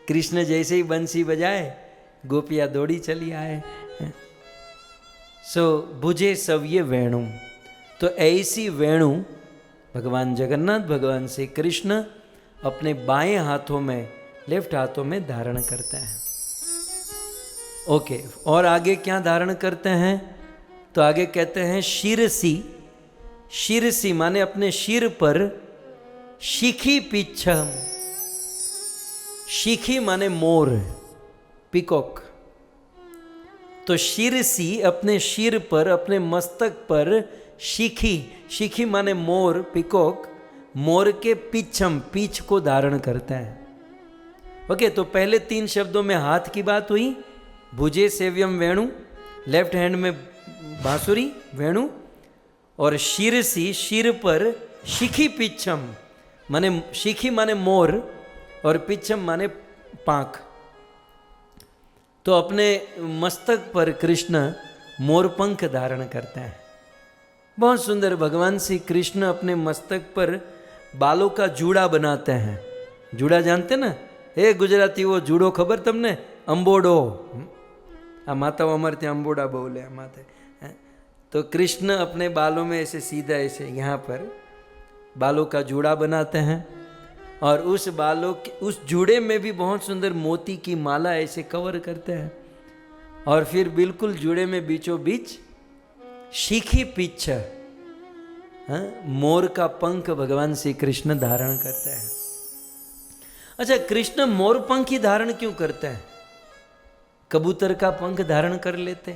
A: कृष्ण जैसे ही बंसी बजाए गोपियाँ दौड़ी चली आए। सो भुजे सव्ये वेणु, तो ऐसी वेणु भगवान जगन्नाथ, भगवान श्री कृष्ण अपने बाएं हाथों में, लेफ्ट हाथों में धारण करते हैं। ओके, और आगे क्या धारण करते हैं, तो आगे कहते हैं शिरसी, शिरसी माने अपने सिर पर, शिखी पिच्छम, शिखी माने मोर, पिकॉक, तो शिरसी अपने सिर पर, अपने मस्तक पर, शिखी, शिखी माने मोर, पिकॉक, मोर के पिच्छम, पीछ को धारण करते हैं। ओके, तो पहले 3 शब्दों में हाथ की बात हुई, भुजे सेव्यम वेणु, लेफ्ट हैंड में बांसुरी वेणु, और शिरसी सिर पर, शिखी पिच्छम माने, शिखी माने मोर और पिच्छम माने पांख। तो अपने मस्तक पर कृष्ण मोर पंख धारण करते हैं। बहुत सुंदर, भगवान श्री कृष्ण अपने मस्तक पर बालों का जूड़ा बनाते हैं। जूड़ा जानते ना, हे गुजराती वो जूड़ो खबर तमने, अंबोडो, आ माता अमर ते अंबोडा बोले माते। तो कृष्ण अपने बालों में ऐसे सीधा, ऐसे यहाँ पर बालों का जूड़ा बनाते हैं, और उस बालों के, उस जूड़े में भी बहुत सुंदर मोती की माला ऐसे कवर करते हैं, और फिर बिल्कुल जूड़े में बीचों बीच शिखी पिच्छ, मोर का पंख भगवान श्री कृष्ण धारण करते हैं। अच्छा, कृष्ण मोर पंख ही धारण क्यों करते हैं? कबूतर का पंख धारण कर लेते,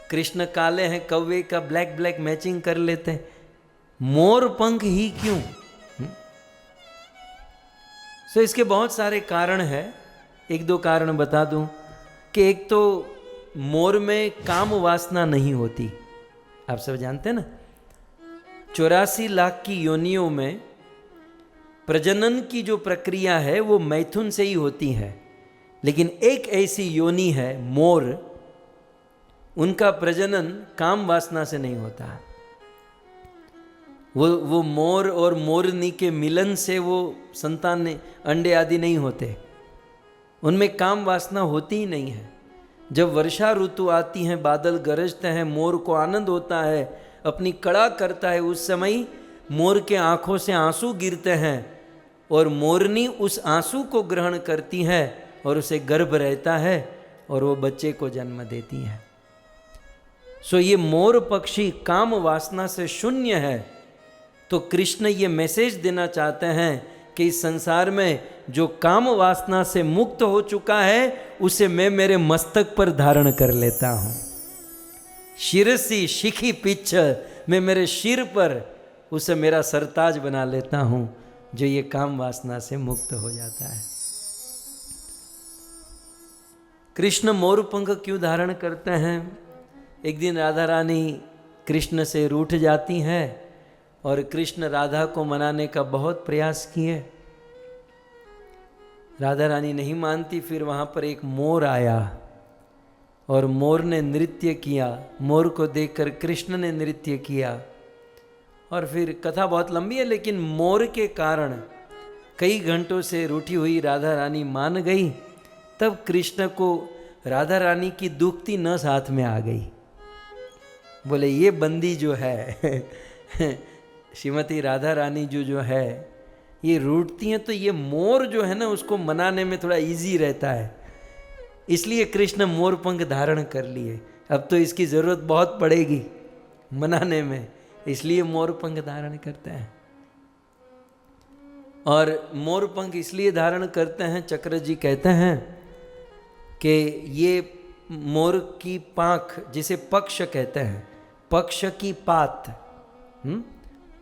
A: कृष्ण काले हैं, कौवे का ब्लैक ब्लैक मैचिंग कर लेते, मोर पंख ही क्यों? तो इसके बहुत सारे कारण हैं। 1-2 कारण बता दूं कि एक तो मोर में काम वासना नहीं होती, आप सब जानते हैं ना। 84 लाख की योनियों में प्रजनन की जो प्रक्रिया है वो मैथुन से ही होती है, लेकिन एक ऐसी योनि है मोर, उनका प्रजनन काम वासना से नहीं होता। वो मोर और मोरनी के मिलन से वो संतान अंडे आदि नहीं होते, उनमें काम वासना होती ही नहीं है। जब वर्षा ऋतु आती है, बादल गरजते हैं, मोर को आनंद होता है, अपनी कड़ा करता है, उस समय मोर के आंखों से आंसू गिरते हैं और मोरनी उस आंसू को ग्रहण करती है और उसे गर्भ रहता है और वो बच्चे को जन्म देती है। सो ये मोर पक्षी काम वासना से शून्य है। तो कृष्ण ये मैसेज देना चाहते हैं कि इस संसार में जो काम वासना से मुक्त हो चुका है उसे मैं मेरे मस्तक पर धारण कर लेता हूँ। शिरसी शिखी पिच्छ, मैं मेरे सिर पर उसे मेरा सरताज बना लेता हूँ जो ये काम वासना से मुक्त हो जाता है। कृष्ण मोर पंख क्यों धारण करते हैं? एक दिन राधा रानी कृष्ण से रूठ जाती हैं और कृष्ण राधा को मनाने का बहुत प्रयास किए। राधा रानी नहीं मानती। फिर वहाँ पर एक मोर आया और मोर ने नृत्य किया। मोर को देखकर कृष्ण ने नृत्य किया। और फिर कथा बहुत लंबी है, लेकिन मोर के कारण कई घंटों से रूठी हुई राधा रानी मान गई। तब कृष्ण को राधा रानी की दुखती नस हाथ में आ गई। बोले ये बंदी जो है श्रीमती राधा रानी जो है ये रूठती हैं, तो ये मोर जो है ना उसको मनाने में थोड़ा इजी रहता है, इसलिए कृष्ण मोर पंख धारण कर लिए। अब तो इसकी ज़रूरत बहुत पड़ेगी मनाने में, इसलिए मोर पंख धारण करते हैं। और मोर पंख इसलिए धारण करते हैं, चक्र जी कहते हैं कि ये मोर की पाँख, जिसे पक्ष कहते हैं, पक्ष की पात।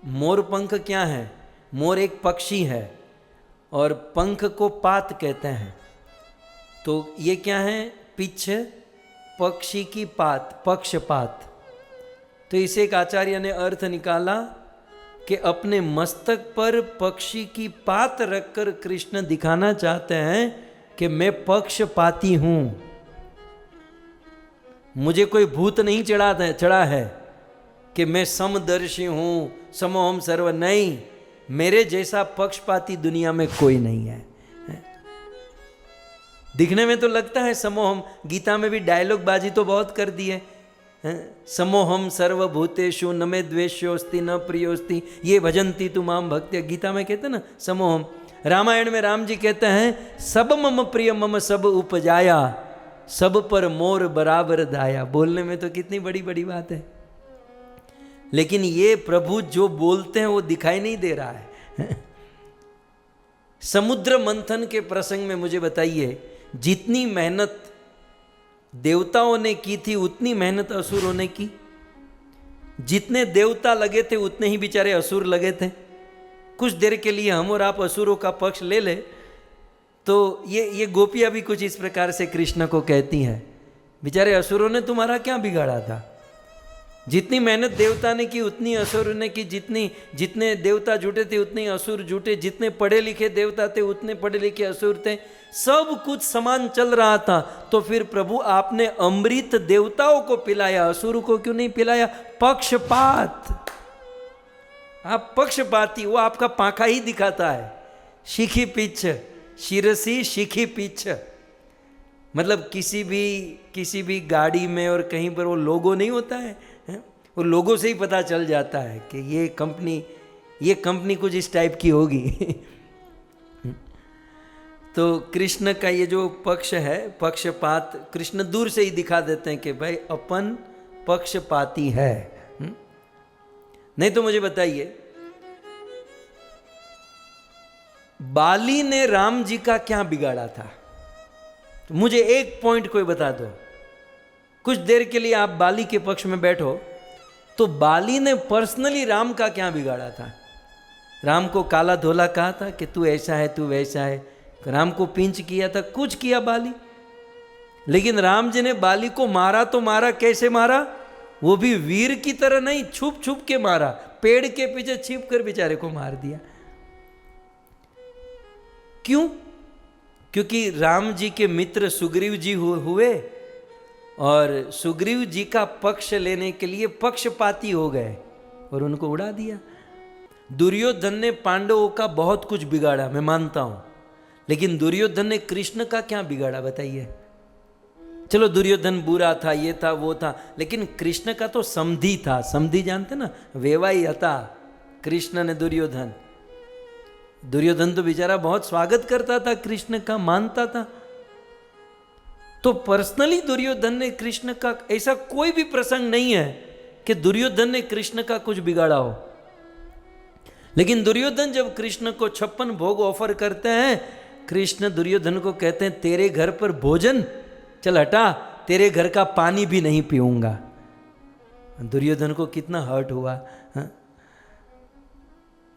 A: मोर पंख क्या है? मोर एक पक्षी है और पंख को पात कहते हैं। तो ये क्या है? पिछ, पक्षी की पात, पक्षपात। तो इसे एक आचार्य ने अर्थ निकाला कि अपने मस्तक पर पक्षी की पात रखकर कृष्ण दिखाना चाहते हैं कि मैं पक्षपाती हूं, मुझे कोई भूत नहीं चढ़ा है कि मैं समदर्शी हूं, समोहम सर्व। नहीं, मेरे जैसा पक्षपाती दुनिया में कोई नहीं है। दिखने में तो लगता है समोहम, गीता में भी डायलॉग बाजी तो बहुत कर दी है, समोहम सर्वभूतेषु न मे द्वेष्योस्ति न प्रियोस्ति ये भजन्ति तु माम भक्त्या। गीता में कहते हैं ना समोहम। रामायण में राम जी कहते हैं सब मम प्रिय मम सब उपजाया, सब पर मोर बराबर दाया। बोलने में तो कितनी बड़ी बड़ी बात है, लेकिन ये प्रभु जो बोलते हैं वो दिखाई नहीं दे रहा है। समुद्र मंथन के प्रसंग में मुझे बताइए, जितनी मेहनत देवताओं ने की थी उतनी मेहनत असुरों ने की। जितने देवता लगे थे उतने ही बेचारे असुर लगे थे। कुछ देर के लिए हम और आप असुरों का पक्ष ले ले तो ये गोपियां भी कुछ इस प्रकार से कृष्ण को कहती हैं, बेचारे असुरों ने तुम्हारा क्या बिगाड़ा था? जितनी मेहनत देवता ने की उतनी असुर ने की, जितने देवता जुटे थे उतने असुर जुटे, जितने पढ़े लिखे देवता थे उतने पढ़े लिखे असुर थे, सब कुछ समान चल रहा था। तो फिर प्रभु आपने अमृत देवताओं को पिलाया, असुर को क्यों नहीं पिलाया? पक्षपात। आप पक्षपाती, वो आपका पाखा ही दिखाता है। शिखी पीछ, शिरसी शिखी पीछ, मतलब किसी भी गाड़ी में और कहीं पर वो लोगो नहीं होता है, वो लोगों से ही पता चल जाता है कि ये कंपनी कुछ इस टाइप की होगी। तो कृष्ण का ये जो पक्ष है, पक्षपात, कृष्ण दूर से ही दिखा देते हैं कि भाई अपन पक्षपाती है। नहीं तो मुझे बताइए, बाली ने राम जी का क्या बिगाड़ा था? तो मुझे एक पॉइंट कोई बता दो। कुछ देर के लिए आप बाली के पक्ष में बैठो, तो बाली ने पर्सनली राम का क्या बिगाड़ा था? राम को काला धोला कहा था कि तू ऐसा है तू वैसा है, राम को पिंच किया था, कुछ किया बाली। लेकिन राम जी ने बाली को मारा तो मारा, कैसे मारा? वो भी वीर की तरह नहीं, छुप छुप के मारा, पेड़ के पीछे छिप कर बेचारे को मार दिया। क्यों? क्योंकि राम जी के मित्र सुग्रीव जी हुए और सुग्रीव जी का पक्ष लेने के लिए पक्षपाती हो गए और उनको उड़ा दिया। दुर्योधन ने पांडवों का बहुत कुछ बिगाड़ा, मैं मानता हूं, लेकिन दुर्योधन ने कृष्ण का क्या बिगाड़ा बताइए? चलो दुर्योधन बुरा था, ये था वो था, लेकिन कृष्ण का तो समधी था। समधी जानते ना, वेवाई था कृष्ण ने दुर्योधन। दुर्योधन तो बेचारा बहुत स्वागत करता था कृष्ण का, मानता था। तो पर्सनली दुर्योधन ने कृष्ण का, ऐसा कोई भी प्रसंग नहीं है कि दुर्योधन ने कृष्ण का कुछ बिगाड़ा हो। लेकिन दुर्योधन जब कृष्ण को 56 भोग ऑफर करते हैं, कृष्ण दुर्योधन को कहते हैं तेरे घर पर भोजन, चल हटा, तेरे घर का पानी भी नहीं पीऊंगा। दुर्योधन को कितना हर्ट हुआ।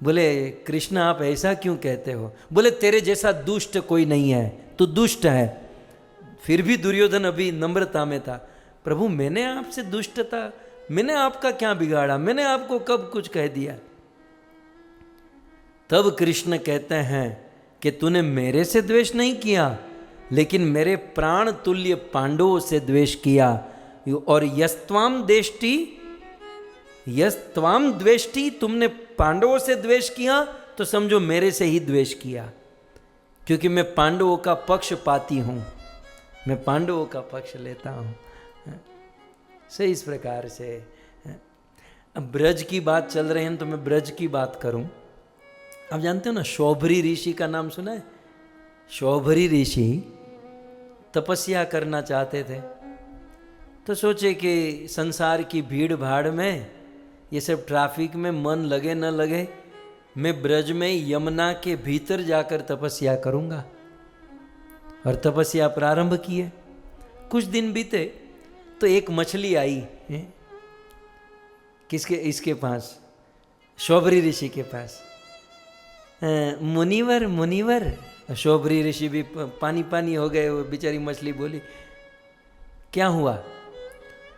A: बोले कृष्ण आप ऐसा क्यों कहते हो? बोले तेरे जैसा दुष्ट कोई नहीं है, तू दुष्ट है। फिर भी दुर्योधन अभी नम्रता में था। प्रभु मैंने आपसे दुष्टता, मैंने आपका क्या बिगाड़ा, मैंने आपको कब कुछ कह दिया? तब कृष्ण कहते हैं कि तूने मेरे से द्वेष नहीं किया, लेकिन मेरे प्राण तुल्य पांडवों से द्वेष किया। और यस्त्वाम द्वेष्टि, तुमने पांडवों से द्वेष किया तो समझो मेरे से ही द्वेष किया, क्योंकि मैं पांडवों का पक्षपाती हूं, मैं पांडवों का पक्ष लेता हूं। सही इस प्रकार से। अब ब्रज की बात चल रही है तो मैं ब्रज की बात करूं। आप जानते हो ना, शौभरी ऋषि का नाम सुना है? शौभरी ऋषि तपस्या करना चाहते थे, तो सोचे कि संसार की भीड़ भाड़ में, ये सब ट्रैफिक में मन लगे न लगे, मैं ब्रज में यमुना के भीतर जाकर तपस्या करूंगा। और तपस्या प्रारंभ किए। कुछ दिन बीते तो एक मछली आई। किसके? इसके पास, शौभरी ऋषि के पास। मुनिवर मुनिवर, शौभरी ऋषि भी पानी पानी हो गए। वो बेचारी मछली बोली क्या हुआ?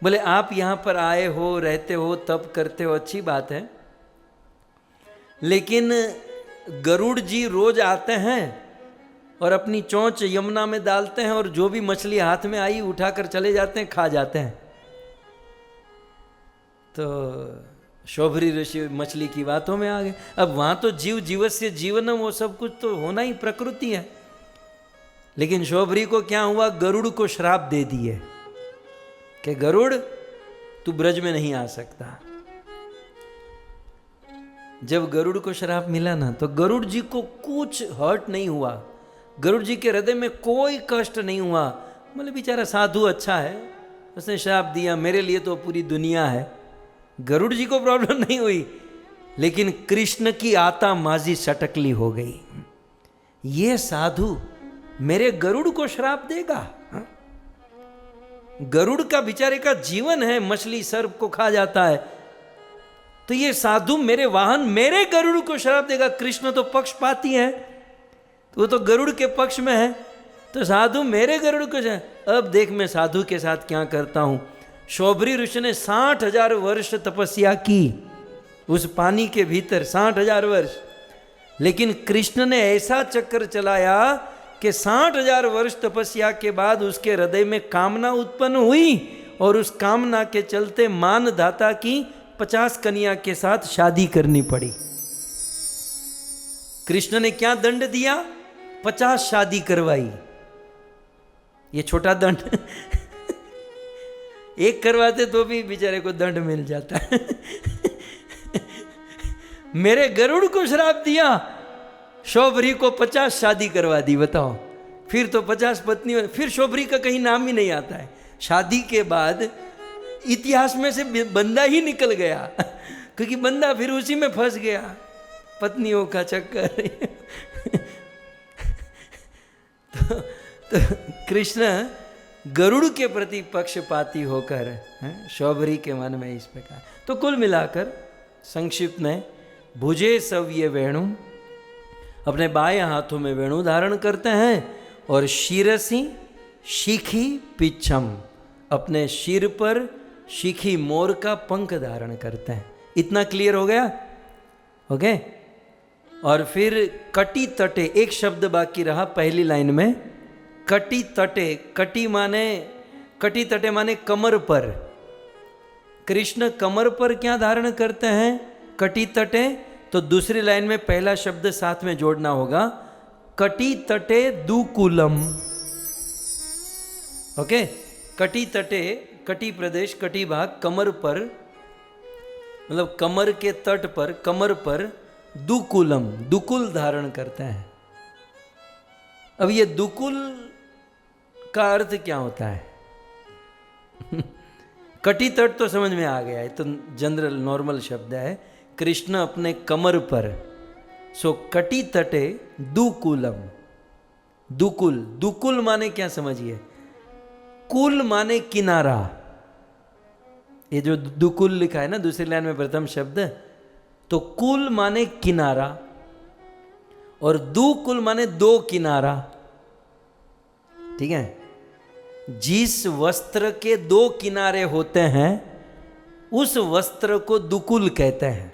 A: बोले आप यहाँ पर आए हो, रहते हो, तप करते हो, अच्छी बात है, लेकिन गरुड़ जी रोज आते हैं और अपनी चोंच यमुना में डालते हैं और जो भी मछली हाथ में आई उठाकर चले जाते हैं, खा जाते हैं। तो शौभरी ऋषि मछली की बातों में आ गए। अब वहां तो जीव जीवस्य जीवनम, वो सब कुछ तो होना ही प्रकृति है। लेकिन शौभरी को क्या हुआ? गरुड़ को श्राप दे दिए कि गरुड़ तू ब्रज में नहीं आ सकता। जब गरुड़ को श्राप मिला ना, तो गरुड़ जी को कुछ हर्ट नहीं हुआ, गरुड़ जी के हृदय में कोई कष्ट नहीं हुआ। बोले बेचारा साधु अच्छा है, उसने श्राप दिया, मेरे लिए तो पूरी दुनिया है। गरुड़ जी को प्रॉब्लम नहीं हुई, लेकिन कृष्ण की आता माजी सटकली हो गई। ये साधु मेरे गरुड़ को श्राप देगा? गरुड़ का बेचारे का जीवन है, मछली सर्प को खा जाता है, तो ये साधु मेरे वाहन, मेरे गरुड़ को श्राप देगा? कृष्ण तो पक्षपाती है, तो वो तो गरुड़ के पक्ष में है, तो साधु मेरे गरुड़ को अब देख मैं साधु के साथ क्या करता हूं। शौभरी ऋषि ने 60,000 वर्ष तपस्या की उस पानी के भीतर, 60,000 वर्ष। लेकिन कृष्ण ने ऐसा चक्कर चलाया कि 60,000 वर्ष तपस्या के बाद उसके हृदय में कामना उत्पन्न हुई, और उस कामना के चलते मानधाता की 50 कन्या के साथ शादी करनी पड़ी। कृष्ण ने क्या दंड दिया? 50 शादी करवाई। ये छोटा दंड एक करवाते तो भी बेचारे को दंड मिल जाता है। मेरे गरुड़ को श्राप दिया, शौभरी को 50 शादी करवा दी। बताओ, फिर तो 50 पत्नी, फिर शौभरी का कहीं नाम ही नहीं आता है। शादी के बाद इतिहास में से बंदा ही निकल गया, क्योंकि बंदा फिर उसी में फंस गया, पत्नियों का चक्कर। तो कृष्ण गरुड़ के प्रति पक्षपाती होकर शौभरी के मन में इस प्रकार। तो कुल मिलाकर संक्षिप्त में, भुजे सव्य वेणु, अपने बाएं हाथों में वेणु धारण करते हैं, और शिरसी शिखी पिच्छम, अपने सिर पर शिखी मोर का पंख धारण करते हैं। इतना क्लियर हो गया? ओके। और फिर कटी तटे, एक शब्द बाकी रहा पहली लाइन में, कटी तटे। कटी तटे माने कमर पर। कृष्ण कमर पर क्या धारण करते हैं? कटी तटे। तो दूसरी लाइन में पहला शब्द साथ में जोड़ना होगा, कटी तटे दुकूलम। ओके। कटी तटे, कटी प्रदेश, कटी भाग, कमर पर, मतलब कमर के तट पर, कमर पर दुकूलम, दुकुल धारण करते हैं। अब ये दुकुल का अर्थ क्या होता है? कटी तट तो समझ में आ गया है, तो जनरल नॉर्मल शब्द है। कृष्ण अपने कमर पर, सो कटी तटे दुकूलम। दुकुल, दुकुल माने क्या समझिए? कुल माने किनारा। ये जो दुकुल लिखा है ना दूसरी लाइन में प्रथम शब्द, तो कुल माने किनारा और दुकुल माने दो किनारा, ठीक है। जिस वस्त्र के दो किनारे होते हैं उस वस्त्र को दुकुल कहते हैं।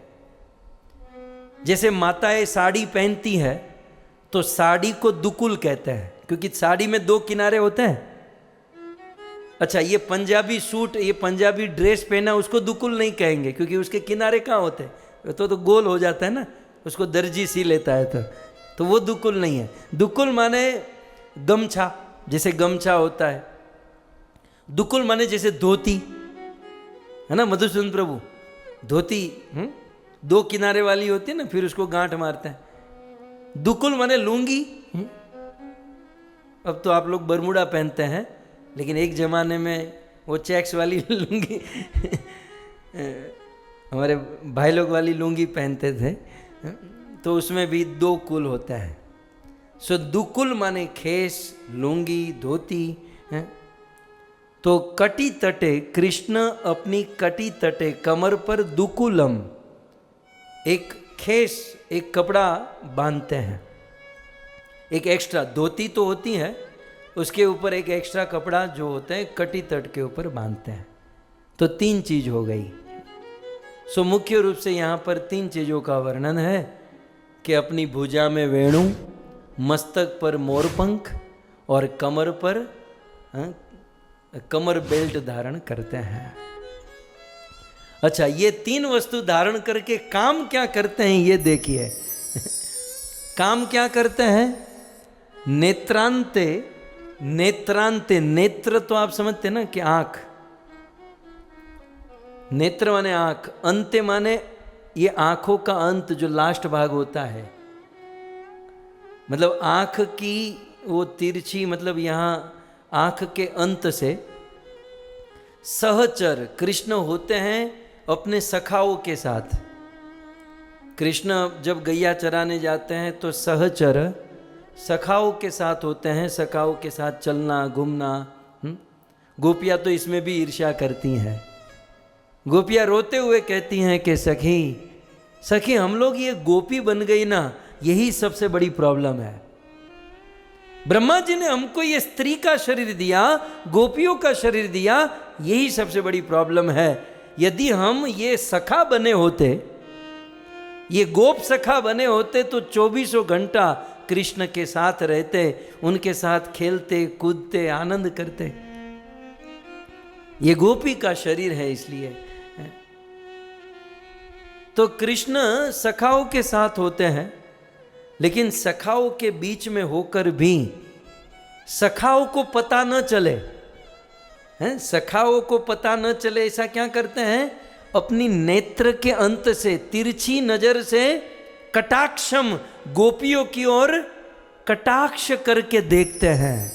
A: जैसे माताएं साड़ी पहनती है तो साड़ी को दुकुल कहते हैं, क्योंकि साड़ी में दो किनारे होते हैं। अच्छा, ये पंजाबी सूट, ये पंजाबी ड्रेस पहना, उसको दुकुल नहीं कहेंगे, क्योंकि उसके किनारे कहाँ होते हैं, तो गोल हो जाता है ना, उसको दर्जी सी लेता है, तो वो दुकुल नहीं है। दुकुल माने गमछा, जैसे गमछा होता है। दुकुल माने जैसे धोती है ना, मधुसूदन प्रभु, धोती दो किनारे वाली होती है ना, फिर उसको गांठ मारते हैं। दुकुल माने लुंगी। अब तो आप लोग बरमूडा पहनते हैं, लेकिन एक जमाने में वो चेक्स वाली लुंगी हमारे भाई लोग वाली लुंगी पहनते थे, तो उसमें भी दो कुल होता है। सो दुकुल माने खेस, लुंगी, धोती है। तो कटी तटे, कृष्ण अपनी कटी तटे कमर पर दुकुलम, एक खेस, एक कपड़ा बांधते हैं, एक एक्स्ट्रा धोती तो होती है, उसके ऊपर एक एक्स्ट्रा कपड़ा जो होता है कटी तट के ऊपर बांधते हैं। तो तीन चीज हो गई। सो मुख्य रूप से यहाँ पर तीन चीजों का वर्णन है कि अपनी भुजा में वेणु, मस्तक पर मोरपंख और कमर पर कमर बेल्ट धारण करते हैं। अच्छा, ये तीन वस्तु धारण करके काम क्या करते हैं ये देखिए। काम क्या करते हैं? नेत्रांते, नेत्रांते, नेत्र तो आप समझते ना कि आंख, नेत्र माने आंख, अंते माने ये आंखों का अंत जो लास्ट भाग होता है, मतलब आंख की वो तिरछी, मतलब यहां आंख के अंत से। सहचर कृष्ण होते हैं अपने सखाओं के साथ। कृष्ण जब गैया चराने जाते हैं तो सहचर सखाओं के साथ होते हैं, सखाओं के साथ चलना घूमना। गोपियां तो इसमें भी ईर्ष्या करती हैं। गोपियां रोते हुए कहती हैं कि सखी सखी हम लोग ये गोपी बन गई ना, यही सबसे बड़ी प्रॉब्लम है। ब्रह्मा जी ने हमको ये स्त्री का शरीर दिया, गोपियों का शरीर दिया, यही सबसे बड़ी प्रॉब्लम है। यदि हम ये सखा बने होते, ये गोप सखा बने होते तो 24 घंटा कृष्ण के साथ रहते, उनके साथ खेलते कूदते आनंद करते। ये गोपी का शरीर है इसलिए। तो कृष्ण सखाओं के साथ होते हैं, लेकिन सखाओं के बीच में होकर भी सखाओं को पता न चले, हैं, सखाओं को पता न चले, ऐसा क्या करते हैं? अपनी नेत्र के अंत से, तिरछी नजर से कटाक्षम गोपियों की ओर कटाक्ष करके देखते हैं।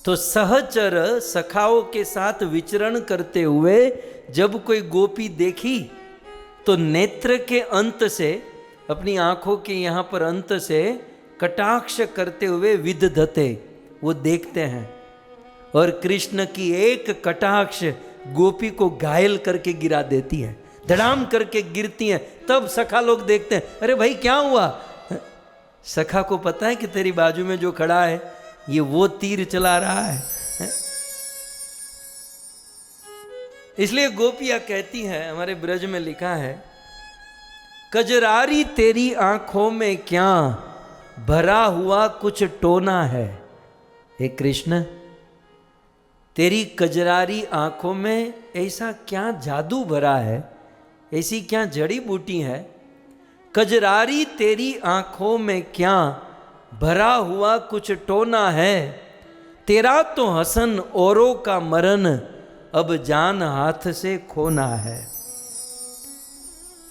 A: तो सहचर सखाओं के साथ विचरण करते हुए जब कोई गोपी देखी तो नेत्र के अंत से, अपनी आंखों के यहां पर अंत से कटाक्ष करते हुए विदधते, वो देखते हैं। और कृष्ण की एक कटाक्ष गोपी को घायल करके गिरा देती है, धड़ाम करके गिरती है। तब सखा लोग देखते हैं, अरे भाई क्या हुआ? सखा को पता है कि तेरी बाजू में जो खड़ा है ये वो तीर चला रहा है। इसलिए गोपियां कहती हैं, हमारे ब्रज में लिखा है, कजरारी तेरी आंखों में क्या भरा हुआ कुछ टोना है। हे कृष्ण, तेरी कजरारी आंखों में ऐसा क्या जादू भरा है, ऐसी क्या जड़ी बूटी है? कजरारी तेरी आंखों में क्या भरा हुआ कुछ टोना है। तेरा तो हसन औरों का मरण, अब जान हाथ से खोना है।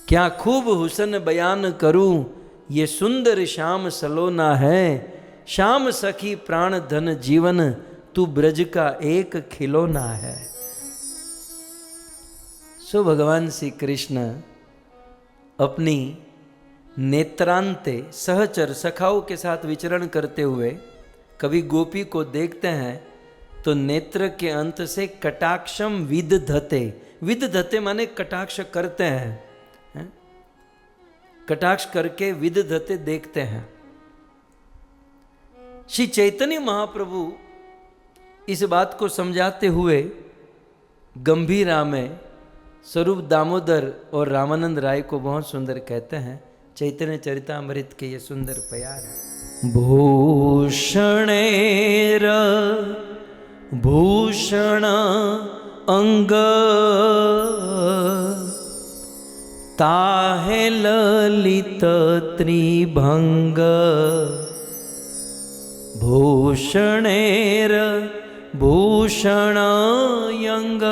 A: क्या खूब हुसन बयान करूं, ये सुंदर श्याम सलोना है। श्याम सखी प्राण धन जीवन, तू ब्रज का एक खिलौना है। सो भगवान श्री कृष्ण अपनी नेत्रांते सहचर सखाओं के साथ विचरण करते हुए कभी गोपी को देखते हैं तो नेत्र के अंत से कटाक्षम विदधते, विदधते माने कटाक्ष करते हैं, कटाक्ष करके विदधते देखते हैं। श्री चैतन्य महाप्रभु इस बात को समझाते हुए गंभीरा में स्वरूप दामोदर और रामानंद राय को बहुत सुंदर कहते हैं। चैतन्य चरितामृत के ये सुंदर प्यार है। भूषणेर भूषण अंग ताहे ललित त्रिभंग, भूषणेर भूषण अंग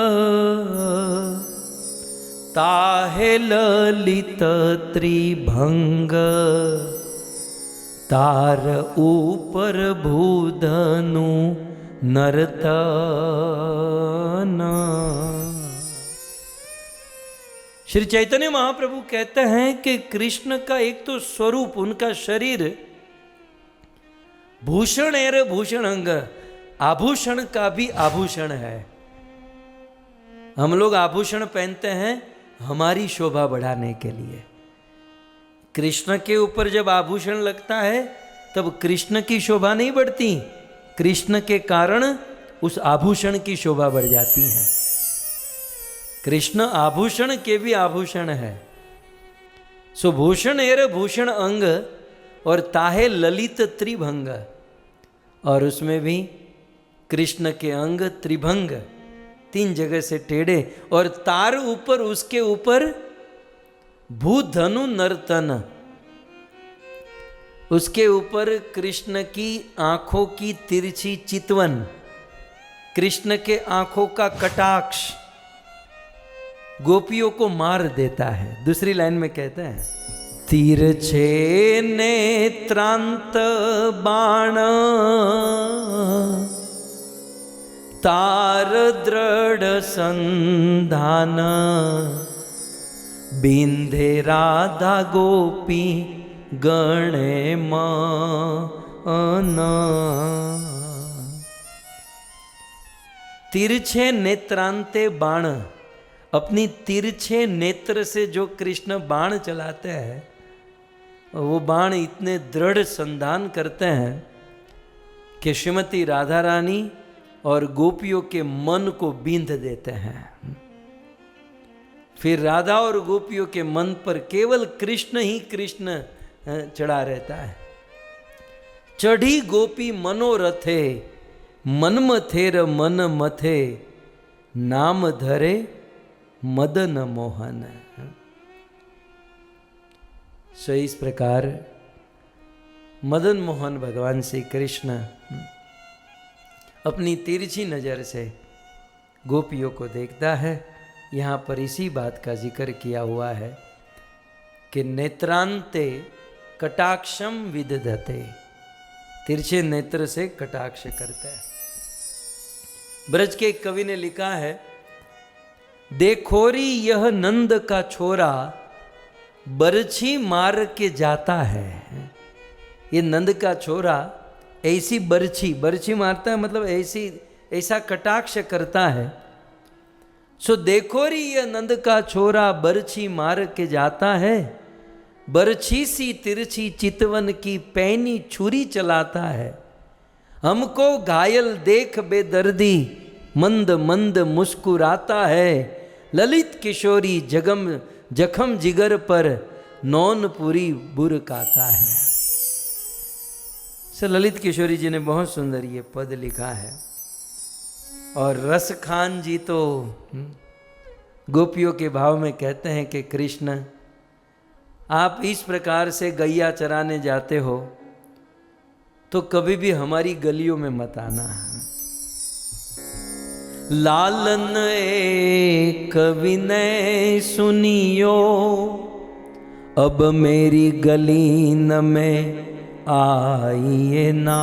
A: ताहे ललित त्रिभंग, तार ऊपर भूधनु नर्तन। श्री चैतन्य महाप्रभु कहते हैं कि कृष्ण का एक तो स्वरूप, उनका शरीर भूषण है, भूषण अंग, आभूषण का भी आभूषण है। हम लोग आभूषण पहनते हैं हमारी शोभा बढ़ाने के लिए। कृष्ण के ऊपर जब आभूषण लगता है तब कृष्ण की शोभा नहीं बढ़ती, कृष्ण के कारण उस आभूषण की शोभा बढ़ जाती है। कृष्ण आभूषण के भी आभूषण है। सो भूषण एर भूषण अंग और ताहे ललित त्रिभंग, और उसमें भी कृष्ण के अंग त्रिभंग, 3 जगह से टेढ़े, और तार ऊपर, उसके ऊपर भूधनु नर्तन, उसके ऊपर कृष्ण की आंखों की तिरछी चितवन, कृष्ण के आंखों का कटाक्ष गोपियों को मार देता है। दूसरी लाइन में कहते हैं तिरछे नेत्रांत बाण तार दृढ़ संधान, बिंधे राधा गोपी गणे मन। तिरछे नेत्रांते बाण, अपनी तिरछे नेत्र से जो कृष्ण बाण चलाते हैं, वो बाण इतने दृढ़ संधान करते हैं कि श्रीमती राधा रानी और गोपियों के मन को बींध देते हैं। फिर राधा और गोपियों के मन पर केवल कृष्ण ही कृष्ण चढ़ा रहता है। चढ़ी गोपी मनोरथे, मनमथेर मन मथे, नाम धरे मदन मोहन। सो इस प्रकार मदन मोहन भगवान श्री कृष्ण अपनी तिरछी नजर से गोपियों को देखता है। यहाँ पर इसी बात का जिक्र किया हुआ है कि नेत्रांते कटाक्षम विदधते, तिरछे नेत्र से कटाक्ष करता है। ब्रज के एक कवि ने लिखा है, देखोरी यह नंद का छोरा बरछी मार के जाता है। ये नंद का छोरा ऐसी बरछी मारता है, मतलब ऐसा कटाक्ष करता है। सो देखो री यह नंद का छोरा बरछी मार के जाता है, बरछी सी तिरछी चितवन की पैनी छुरी चलाता है। हमको घायल देख बेदर्दी मंद मंद मुस्कुराता है, ललित किशोरी जखम जिगर पर नौनपुरी बुरकाता है। सर ललित किशोरी जी ने बहुत सुंदर ये पद लिखा है। और रस खान जी तो गोपियों के भाव में कहते हैं कि कृष्ण आप इस प्रकार से गैया चराने जाते हो तो कभी भी हमारी गलियों में मत आना। लालन एक विनय सुनियो, अब मेरी गलीन में आइए ना,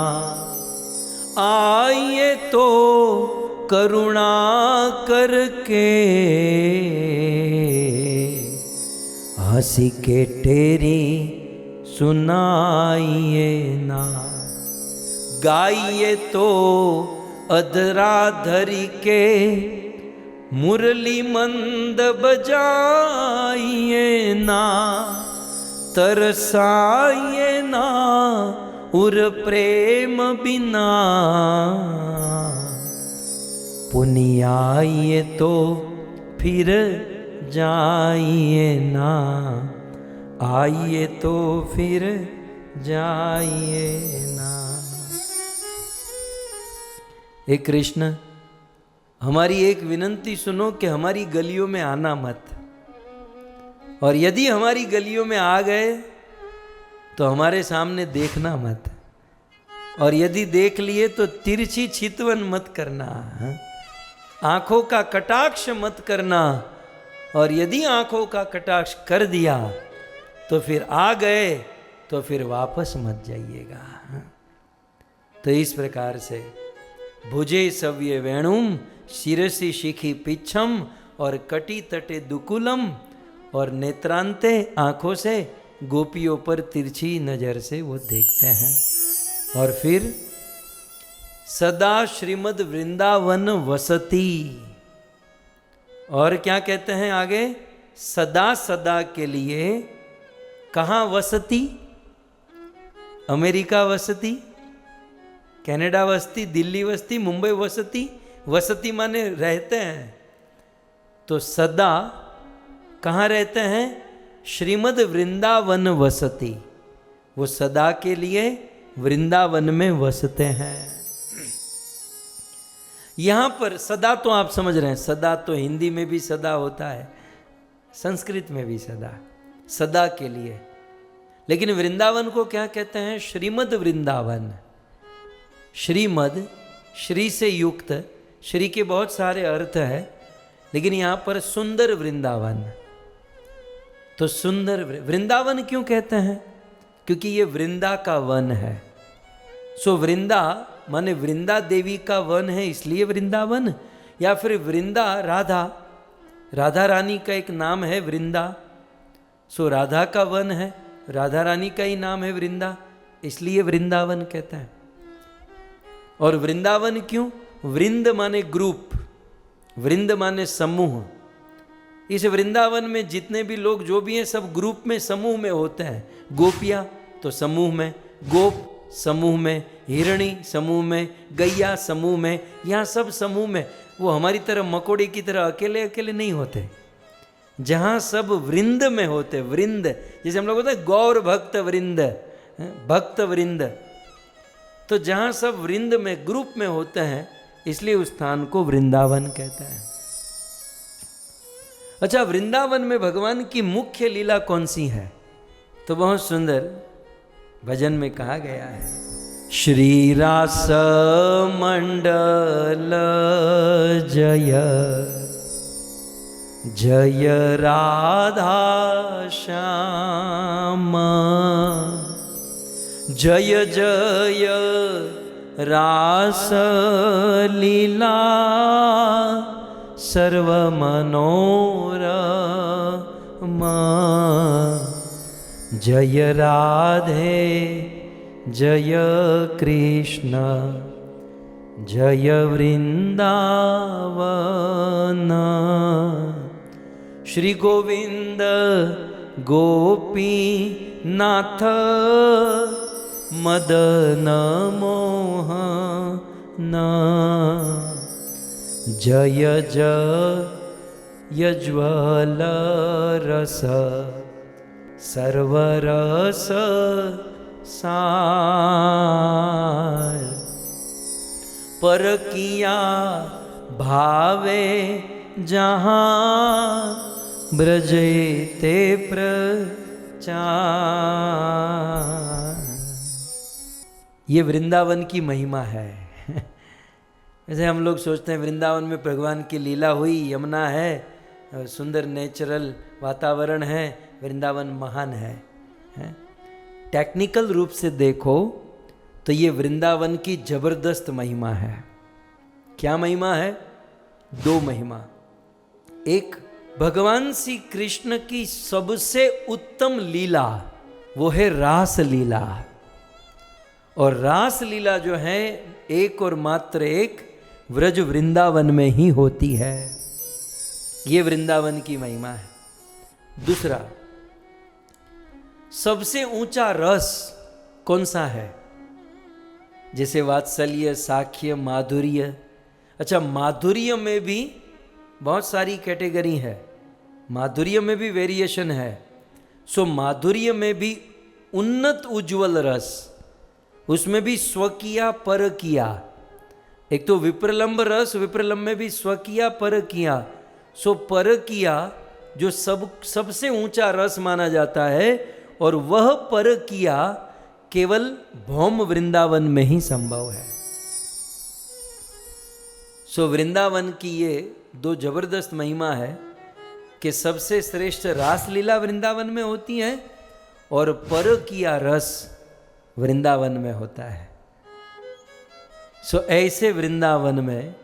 A: आइए तो करुणा करके हंसी के टेरी सुनाइए ना, गाइए तो अधरा धरी के मुरली मंद बजाइए ना, तरसाइए ना उर प्रेम बिना, पुनियाइए तो फिर जाइए ना, आइए तो फिर जाइए ना। हे कृष्ण, हमारी एक विनंती सुनो कि हमारी गलियों में आना मत, और यदि हमारी गलियों में आ गए तो हमारे सामने देखना मत, और यदि देख लिए तो तिरछी चितवन मत करना, आंखों का कटाक्ष मत करना, और यदि आंखों का कटाक्ष कर दिया तो फिर आ गए तो फिर वापस मत जाइएगा। तो इस प्रकार से भुजे सव्य वेणुम शिरसी शिखी पिछम और कटी तटे दुकुलम, और नेत्रांते आंखों से गोपियों पर तिरछी नजर से वो देखते हैं। और फिर सदा श्रीमद वृंदावन वसती, और क्या कहते हैं आगे, सदा सदा के लिए कहाँ वसती, अमेरिका वसती, कनाडा वसती, दिल्ली वसती, मुंबई वसती, वसती माने रहते हैं, तो सदा कहाँ रहते हैं, श्रीमद वृंदावन वसती, वो सदा के लिए वृंदावन में वसते हैं। यहां पर सदा तो आप समझ रहे हैं, सदा तो हिंदी में भी सदा होता है, संस्कृत में भी सदा, सदा के लिए, लेकिन वृंदावन को क्या कहते हैं, श्रीमद वृंदावन। श्रीमद, श्री से युक्त, श्री के बहुत सारे अर्थ है, लेकिन यहां पर सुंदर वृंदावन। तो सुंदर वृंदावन क्यों कहते हैं, क्योंकि ये वृंदा का वन है। सो वृंदा माने वृंदा देवी का वन है इसलिए वृंदावन, या फिर वृंदा राधा, राधा रानी का एक नाम है वृंदा, सो राधा का वन है, राधा रानी का ही नाम है वृंदा, इसलिए वृंदावन कहते हैं। और वृंदावन क्यों, वृंद माने ग्रुप, वृंद माने समूह। इस वृंदावन में जितने भी लोग जो भी हैं सब ग्रुप में, समूह में होते हैं। गोपियाँ तो समूह में, गोप समूह में, हिरणी समूह में, गैया समूह में, यहाँ सब समूह में। वो हमारी तरह मकोड़े की तरह अकेले अकेले नहीं होते, जहाँ सब वृंद में होते, वृंद, जैसे हम लोग होते हैं गौर भक्त वृंद, भक्त वृंद, तो जहाँ सब वृंद में ग्रुप में होते हैं इसलिए उस स्थान को वृंदावन कहते हैं। अच्छा, वृंदावन में भगवान की मुख्य लीला कौन सी है, तो बहुत सुंदर भजन में कहा गया है, श्री रास मंडल जय जय राधा श्याम, जय जय रास लीला सर्व मनोरमा, जय राधे जय कृष्ण जय वृंदावन, श्री गोविंद गोपी नाथ मदन मोहन, जय जय ज्वल रस सर्वरस सार, पर किया भावे जहाँ ब्रजे ते प्रचार। ये वृंदावन की महिमा है। जैसे हम लोग सोचते हैं वृंदावन में भगवान की लीला हुई, यमुना है, सुंदर नेचुरल वातावरण है, वृंदावन महान है। टेक्निकल रूप से देखो तो ये वृंदावन की जबरदस्त महिमा है। क्या महिमा है? दो महिमा। एक, भगवान श्री कृष्ण की सबसे उत्तम लीला वो है रास लीला। और रास लीला जो है एक और मात्र एक, व्रज वृंदावन में ही होती है। ये वृंदावन की महिमा है। दूसरा, सबसे ऊंचा रस कौन सा है? जैसे वात्सल्य, साख्य, माधुर्य। अच्छा, माधुर्य में भी बहुत सारी कैटेगरी है, माधुर्य में भी वेरिएशन है। सो माधुर्य में भी उन्नत उज्ज्वल रस, उसमें भी स्वकिया पर किया। एक तो विप्रलंब रस, विप्रलंब में भी स्वकिया पर किया। सो पर किया जो सबसे ऊंचा रस माना जाता है, और वह पर किया केवल भौम वृंदावन में ही संभव है। सो वृंदावन की ये दो जबरदस्त महिमा है कि सबसे श्रेष्ठ रासलीला वृंदावन में होती है और पर किया रस वृंदावन में होता है। सो ऐसे वृंदावन में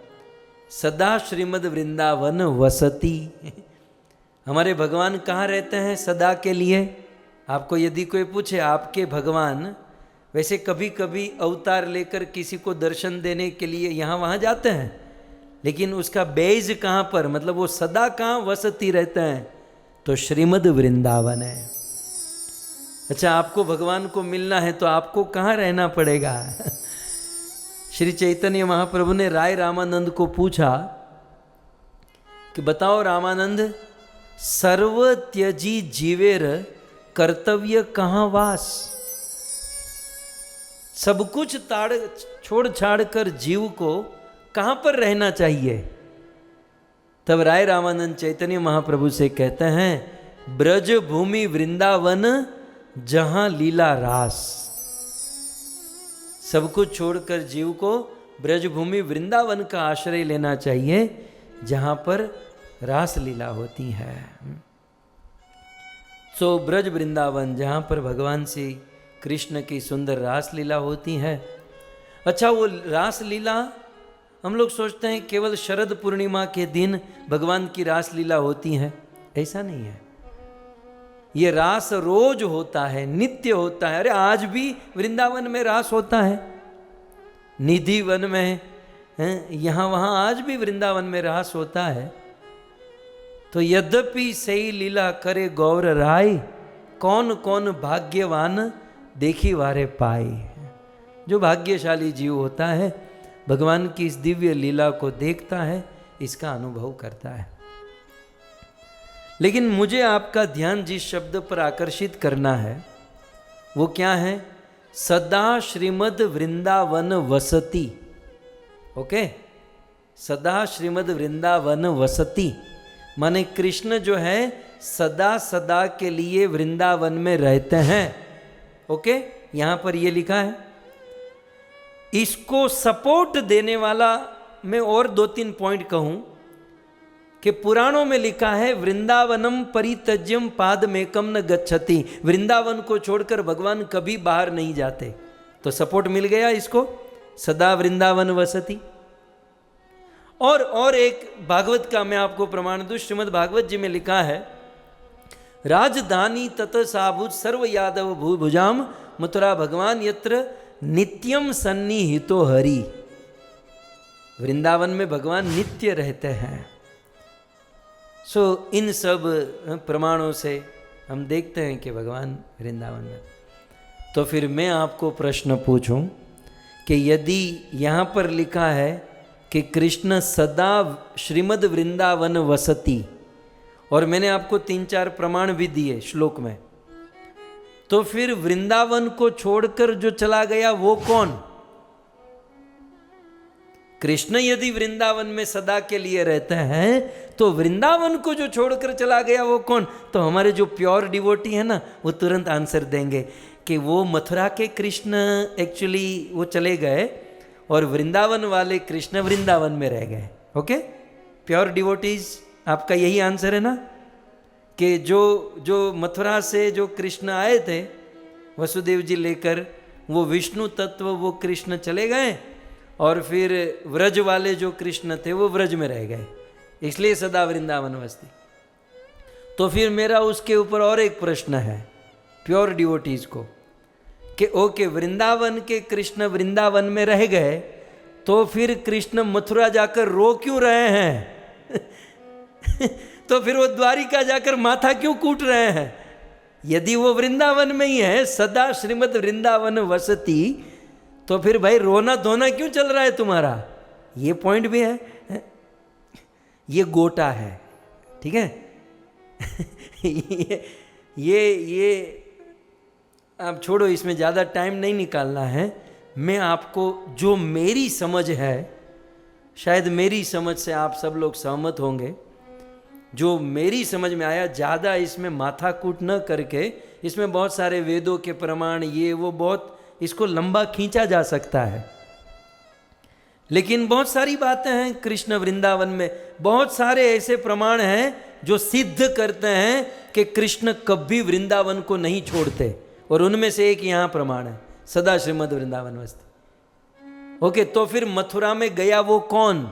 A: सदा श्रीमद वृंदावन वसती। हमारे भगवान कहाँ रहते हैं सदा के लिए? आपको यदि कोई पूछे आपके भगवान, वैसे कभी कभी अवतार लेकर किसी को दर्शन देने के लिए यहाँ वहाँ जाते हैं, लेकिन उसका बेज कहाँ पर, मतलब वो सदा कहाँ वसती रहते हैं? तो श्रीमद वृंदावन है। अच्छा, आपको भगवान को मिलना है तो आपको कहाँ रहना पड़ेगा? श्री चैतन्य महाप्रभु ने राय रामानंद को पूछा कि बताओ रामानंद, सर्व त्यजी जीवेर कर्तव्य कहाँ वास? सब कुछ छोड़ छाड़ कर जीव को कहाँ पर रहना चाहिए? तब राय रामानंद चैतन्य महाप्रभु से कहते हैं, ब्रज भूमि वृंदावन जहां लीला रास। सब कुछ छोड़कर जीव को ब्रजभूमि वृंदावन का आश्रय लेना चाहिए, जहां पर रास लीला होती है। सो ब्रज वृंदावन, जहां पर भगवान श्री कृष्ण की सुंदर रास लीला होती है। अच्छा, वो रास लीला हम लोग सोचते हैं केवल शरद पूर्णिमा के दिन भगवान की रास लीला होती है, ऐसा नहीं है। ये रास रोज होता है, नित्य होता है। अरे आज भी वृंदावन में रास होता है, निधि वन में, यहाँ वहाँ आज भी वृंदावन में रास होता है। तो यद्यपि सही लीला करे गौर राय, कौन कौन भाग्यवान देखी वारे पाई। जो भाग्यशाली जीव होता है, भगवान की इस दिव्य लीला को देखता है, इसका अनुभव करता है। लेकिन मुझे आपका ध्यान जिस शब्द पर आकर्षित करना है वो क्या है? सदा श्रीमद वृंदावन वसती। ओके, सदा श्रीमद वृंदावन वसती माने कृष्ण जो है सदा सदा के लिए वृंदावन में रहते हैं। ओके, यहां पर ये लिखा है। इसको सपोर्ट देने वाला मैं और 2-3 पॉइंट कहूं कि पुराणों में लिखा है वृंदावनम परित्यज्यम पादमेकम न गच्छति। वृंदावन को छोड़कर भगवान कभी बाहर नहीं जाते। तो सपोर्ट मिल गया इसको, सदा वृंदावन वसति। और एक भागवत का मैं आपको प्रमाण दूं। श्रीमद् भागवत जी में लिखा है, राजधानी तत साभूत सर्व यादव भुजाम मथुरा भगवान यत्र नित्यम सन्निहितो हरि। वृंदावन में भगवान नित्य रहते हैं। सो इन सब प्रमाणों से हम देखते हैं कि भगवान वृंदावन में। तो फिर मैं आपको प्रश्न पूछूं कि यदि यहाँ पर लिखा है कि कृष्ण सदा श्रीमद् वृंदावन वसति, और मैंने आपको 3-4 प्रमाण भी दिए श्लोक में, तो फिर वृंदावन को छोड़कर जो चला गया वो कौन? कृष्ण यदि वृंदावन में सदा के लिए रहते हैं तो वृंदावन को जो छोड़कर चला गया वो कौन? तो हमारे जो प्योर डिवोटी है ना, वो तुरंत आंसर देंगे कि वो मथुरा के कृष्ण एक्चुअली वो चले गए और वृंदावन वाले कृष्ण वृंदावन में रह गए। ओके, प्योर डिवोटीज आपका यही आंसर है ना, कि जो मथुरा से जो कृष्ण आए थे वसुदेव जी लेकर, वो विष्णु तत्व वो कृष्ण चले गए, और फिर व्रज वाले जो कृष्ण थे वो व्रज में रह गए, इसलिए सदा वृंदावन वसती। तो फिर मेरा उसके ऊपर और एक प्रश्न है प्योर डिवोटीज को कि ओके, वृंदावन के कृष्ण वृंदावन में रह गए तो फिर कृष्ण मथुरा जाकर रो क्यों रहे हैं? तो फिर वो द्वारिका जाकर माथा क्यों कूट रहे हैं? यदि वो वृंदावन में ही है, सदा श्रीमद वृंदावन वसती, तो फिर भाई रोना धोना क्यों चल रहा है तुम्हारा? ये पॉइंट भी है। ये गोटा है, ठीक है। ये आप छोड़ो, इसमें ज़्यादा टाइम नहीं निकालना है। मैं आपको जो मेरी समझ है, शायद मेरी समझ से आप सब लोग सहमत होंगे, जो मेरी समझ में आया, ज़्यादा इसमें माथा कूट न करके, इसमें बहुत सारे वेदों के प्रमाण ये वो, बहुत इसको लंबा खींचा जा सकता है। लेकिन बहुत सारी बातें हैं कृष्ण वृंदावन में, बहुत सारे ऐसे प्रमाण हैं जो सिद्ध करते हैं कि कृष्ण कभी वृंदावन को नहीं छोड़ते, और उनमें से एक यहाँ प्रमाण है, सदा श्रीमद वृंदावन वसती। ओके, तो फिर मथुरा में गया वो कौन?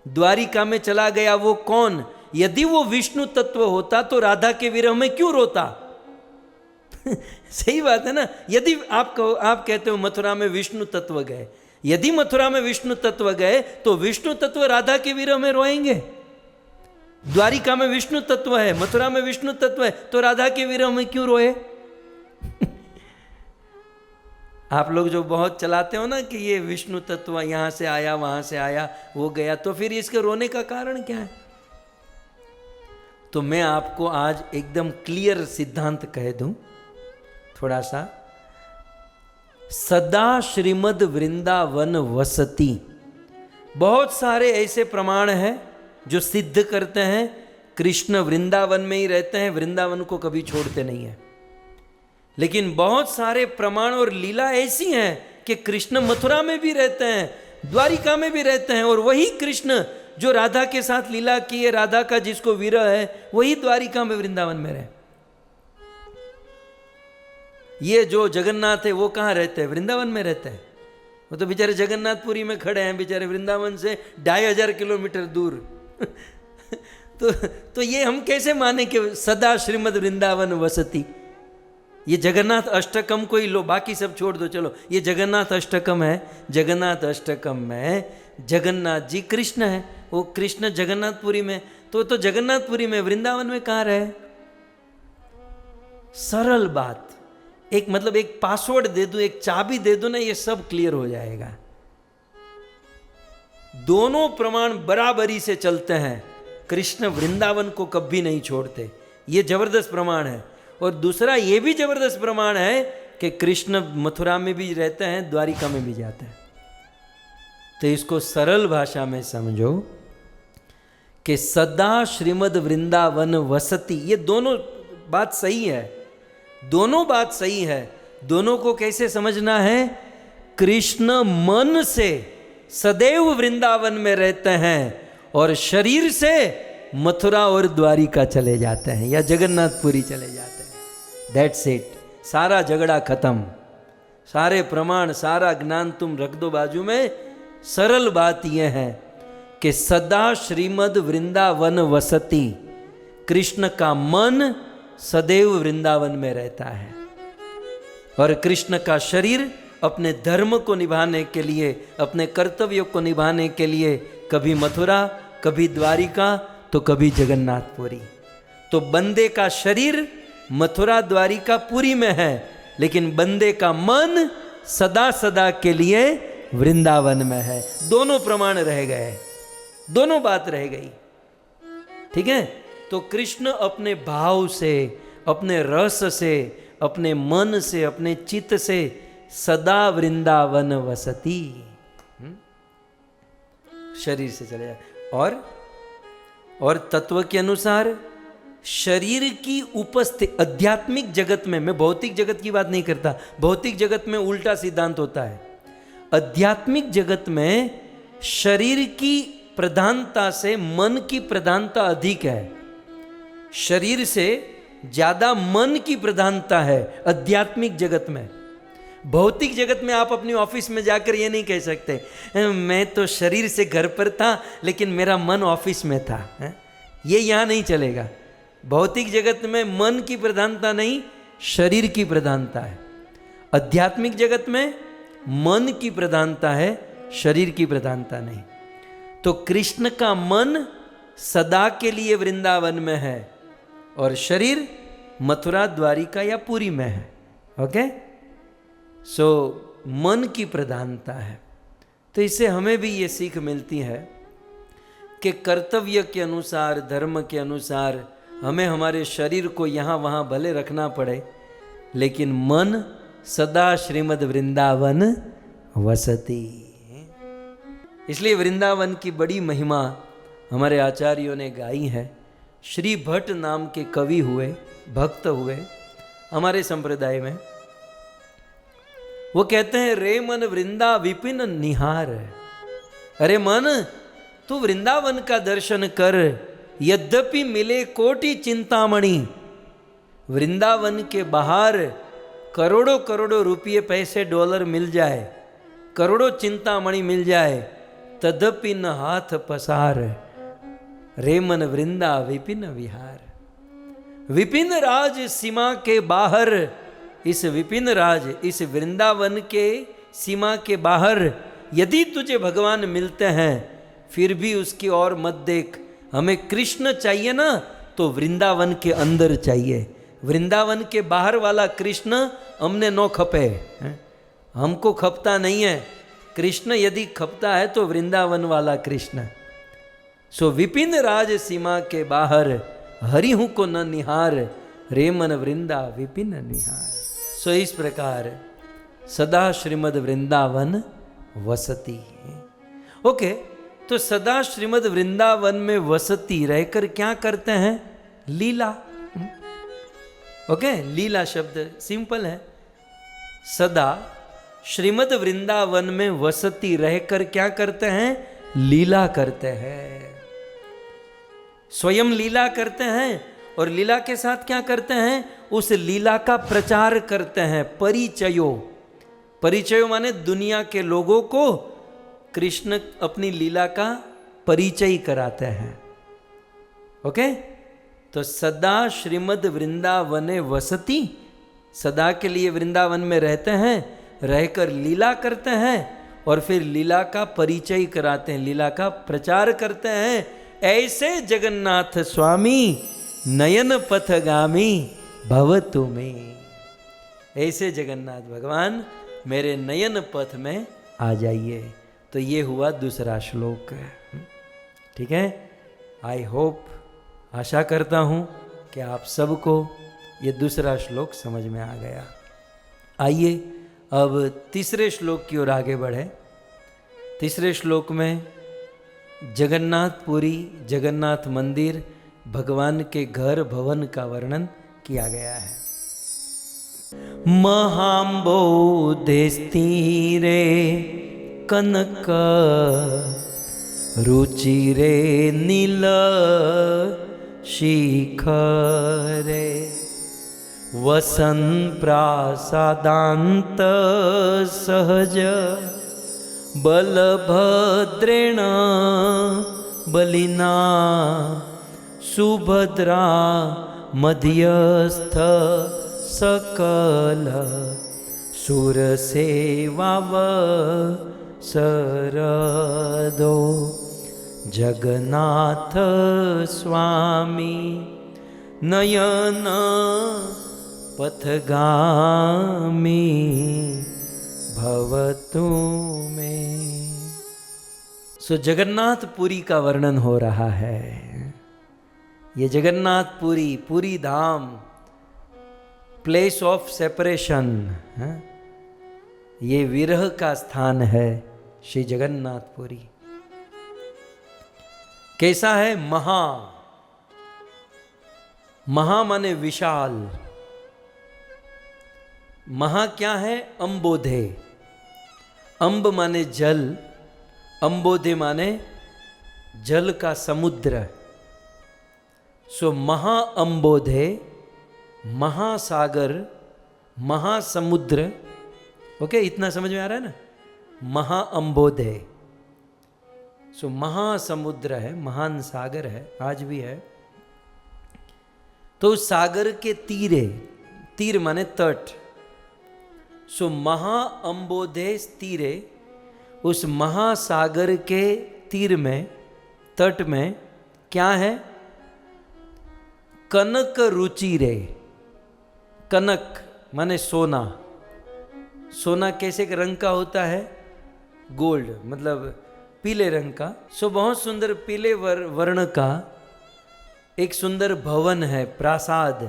A: द्वारिका में चला गया वो कौन? यदि वो विष्णु तत्व होता तो राधा के विरह में क्यों रोता? सही बात है ना। यदि आप कहते हो मथुरा में विष्णु तत्व गए, यदि मथुरा में विष्णु तत्व गए तो विष्णु तत्व राधा के विरह में रोएंगे। द्वारिका में विष्णु तत्व है, मथुरा में विष्णु तत्व है, तो राधा के विरह में क्यों रोए? आप लोग जो बहुत चलाते हो ना कि ये विष्णु तत्व यहां से आया, वहां से आया, वो गया, तो फिर इसके रोने का कारण क्या है? तो मैं आपको आज एकदम क्लियर सिद्धांत कह दूं, थोड़ा सा। सदा श्रीमद वृंदावन वसती, बहुत सारे ऐसे प्रमाण हैं जो सिद्ध करते हैं कृष्ण वृंदावन में ही रहते हैं, वृंदावन को कभी छोड़ते नहीं है। लेकिन बहुत सारे प्रमाण और लीला ऐसी हैं कि कृष्ण मथुरा में भी रहते हैं, द्वारिका में भी रहते हैं, और वही कृष्ण जो राधा के साथ लीला की है, राधा का जिसको विरह है, वही द्वारिका में वृंदावन में रहे। ये जो जगन्नाथ है वो कहाँ रहते हैं? वृंदावन में रहते हैं। वो तो बेचारे जगन्नाथपुरी में खड़े हैं, बेचारे वृंदावन से 2500 किलोमीटर दूर। तो ये हम कैसे माने कि सदा श्रीमद वृंदावन वसती? ये जगन्नाथ अष्टकम को ही लो, बाकी सब छोड़ दो। चलो, ये जगन्नाथ अष्टकम है, जगन्नाथ अष्टकम में जगन्नाथ जी कृष्ण है, वो कृष्ण जगन्नाथपुरी में, तो जगन्नाथपुरी में, वृंदावन में कहाँ रहे? सरल बात, एक मतलब एक पासवर्ड दे दूं, एक चाबी दे दूं ना, ये सब क्लियर हो जाएगा। दोनों प्रमाण बराबरी से चलते हैं, कृष्ण वृंदावन को कभी नहीं छोड़ते, ये जबरदस्त प्रमाण है। और दूसरा ये भी जबरदस्त प्रमाण है कि कृष्ण मथुरा में भी रहते हैं, द्वारिका में भी जाते हैं। तो इसको सरल भाषा में समझो कि सदा श्रीमद वृंदावन वसती, ये दोनों बात सही है, दोनों बात सही है। दोनों को कैसे समझना है? कृष्ण मन से सदैव वृंदावन में रहते हैं और शरीर से मथुरा और द्वारिका चले जाते हैं या जगन्नाथपुरी चले जाते हैं। दैट्स इट, सारा झगड़ा खत्म, सारे प्रमाण, सारा ज्ञान तुम रख दो बाजू में। सरल बात यह है कि सदा श्रीमद वृंदावन वसती, कृष्ण का मन सदैव वृंदावन में रहता है और कृष्ण का शरीर अपने धर्म को निभाने के लिए, अपने कर्तव्यों को निभाने के लिए कभी मथुरा, कभी द्वारिका, तो कभी जगन्नाथपुरी। तो बंदे का शरीर मथुरा द्वारिका पुरी में है, लेकिन बंदे का मन सदा सदा के लिए वृंदावन में है। दोनों प्रमाण रह गए, दोनों बात रह गई, ठीक है। तो कृष्ण अपने भाव से, अपने रस से, अपने मन से, अपने चित्त से सदा वृंदावन वसती, शरीर से चले जाए। और तत्व के अनुसार शरीर की उपस्थिति आध्यात्मिक जगत में, मैं भौतिक जगत की बात नहीं करता, भौतिक जगत में उल्टा सिद्धांत होता है। आध्यात्मिक जगत में शरीर की प्रधानता से मन की प्रधानता अधिक है, शरीर से ज्यादा मन की प्रधानता है आध्यात्मिक जगत में। भौतिक जगत में आप अपनी ऑफिस में जाकर ये नहीं कह सकते मैं तो शरीर से घर पर था लेकिन मेरा मन ऑफिस में था, ये यहाँ नहीं चलेगा। भौतिक जगत में मन की प्रधानता नहीं, शरीर की प्रधानता है। आध्यात्मिक जगत में मन की प्रधानता है, शरीर की प्रधानता नहीं। तो कृष्ण का मन सदा के लिए वृंदावन में है और शरीर मथुरा, द्वारिका या पुरी में है। ओके, सो मन की प्रधानता है। तो इससे हमें भी ये सीख मिलती है कि कर्तव्य के अनुसार, धर्म के अनुसार हमें हमारे शरीर को यहाँ वहाँ भले रखना पड़े, लेकिन मन सदा श्रीमद् वृंदावन वसति। इसलिए वृंदावन की बड़ी महिमा हमारे आचार्यों ने गाई है। श्री भट्ट नाम के कवि हुए, भक्त हुए हमारे संप्रदाय में। वो कहते हैं, रे मन वृंदा विपिन निहार। अरे मन, तू वृंदावन का दर्शन कर, यद्यपि मिले कोटि चिंतामणि। वृंदावन के बाहर करोड़ों करोड़ों रुपये, पैसे, डॉलर मिल जाए, करोड़ों चिंतामणि मिल जाए, तदपि न हाथ पसार। रे मन वृंदा विपिन विहार। विपिन राज सीमा के बाहर, इस विपिन राज, इस वृंदावन के सीमा के बाहर यदि तुझे भगवान मिलते हैं, फिर भी उसकी ओर मत देख। हमें कृष्ण चाहिए ना, तो वृंदावन के अंदर चाहिए। वृंदावन के बाहर वाला कृष्ण हमने नो खपे, हमको खपता नहीं है। कृष्ण यदि खपता है तो वृंदावन वाला कृष्ण। सो विपिन राज सीमा के बाहर, हरिहु को न निहार। रे मन वृंदा विपिन निहार। सो इस प्रकार सदा श्रीमद् वृंदावन वसती। ओके, तो सदा श्रीमद् वृंदावन में वसती रहकर क्या करते हैं? लीला। ओके, लीला शब्द सिंपल है। सदा श्रीमद् वृंदावन में वसती रहकर क्या करते हैं? लीला करते हैं। स्वयं लीला करते हैं और लीला के साथ क्या करते हैं? उस लीला का प्रचार करते हैं। परिचयो माने दुनिया के लोगों को कृष्ण अपनी लीला का परिचय कराते हैं। ओके, तो सदा श्रीमद् वृंदावने वसती, सदा के लिए वृंदावन में रहते हैं, रहकर लीला करते हैं और फिर लीला का परिचय कराते हैं, लीला का प्रचार करते हैं। ऐसे जगन्नाथ स्वामी नयन पथगामी भवतु में। ऐसे जगन्नाथ भगवान मेरे नयन पथ में आ जाइए। तो ये हुआ दूसरा श्लोक। ठीक है, आई होप, आशा करता हूँ कि आप सबको ये दूसरा श्लोक समझ में आ गया। आइए अब तीसरे श्लोक की ओर आगे बढ़े। तीसरे श्लोक में जगन्नाथपुरी, जगन्नाथ मंदिर, भगवान के घर, भवन का वर्णन किया गया है। महाम्बोधे स्थिरे कनक रुचिरे नील शिखरे वसन प्रासादांत सहज बलभद्रेण बलिना सुभद्रा मध्यस्थ सकल सुरसेवाव सरदो जगन्नाथ स्वामी नयन पथगामी भवतु में। सो जगन्नाथपुरी का वर्णन हो रहा है। ये जगन्नाथपुरी, पुरी धाम, प्लेस ऑफ सेपरेशन, ये विरह का स्थान है श्री जगन्नाथपुरी। कैसा है? महा माने विशाल। महा क्या है? अंबोधे। अंब माने जल, अंबोधे माने जल का समुद्र। सो महा अंबोधे, महासागर, महासमुद्र। ओके, इतना समझ में आ रहा है ना? महाअंबोधे, सो महासमुद्र है, महान सागर है, आज भी है। तो उस सागर के तीरे, तीर माने तट, सो महाअंबोधे तीरे उस महासागर के तीर में, तट में क्या है? कनक रुचिरे। कनक माने सोना। सोना कैसे रंग का होता है? गोल्ड, मतलब पीले रंग का। सो बहुत सुंदर पीले वर्ण का एक सुंदर भवन है, प्रासाद।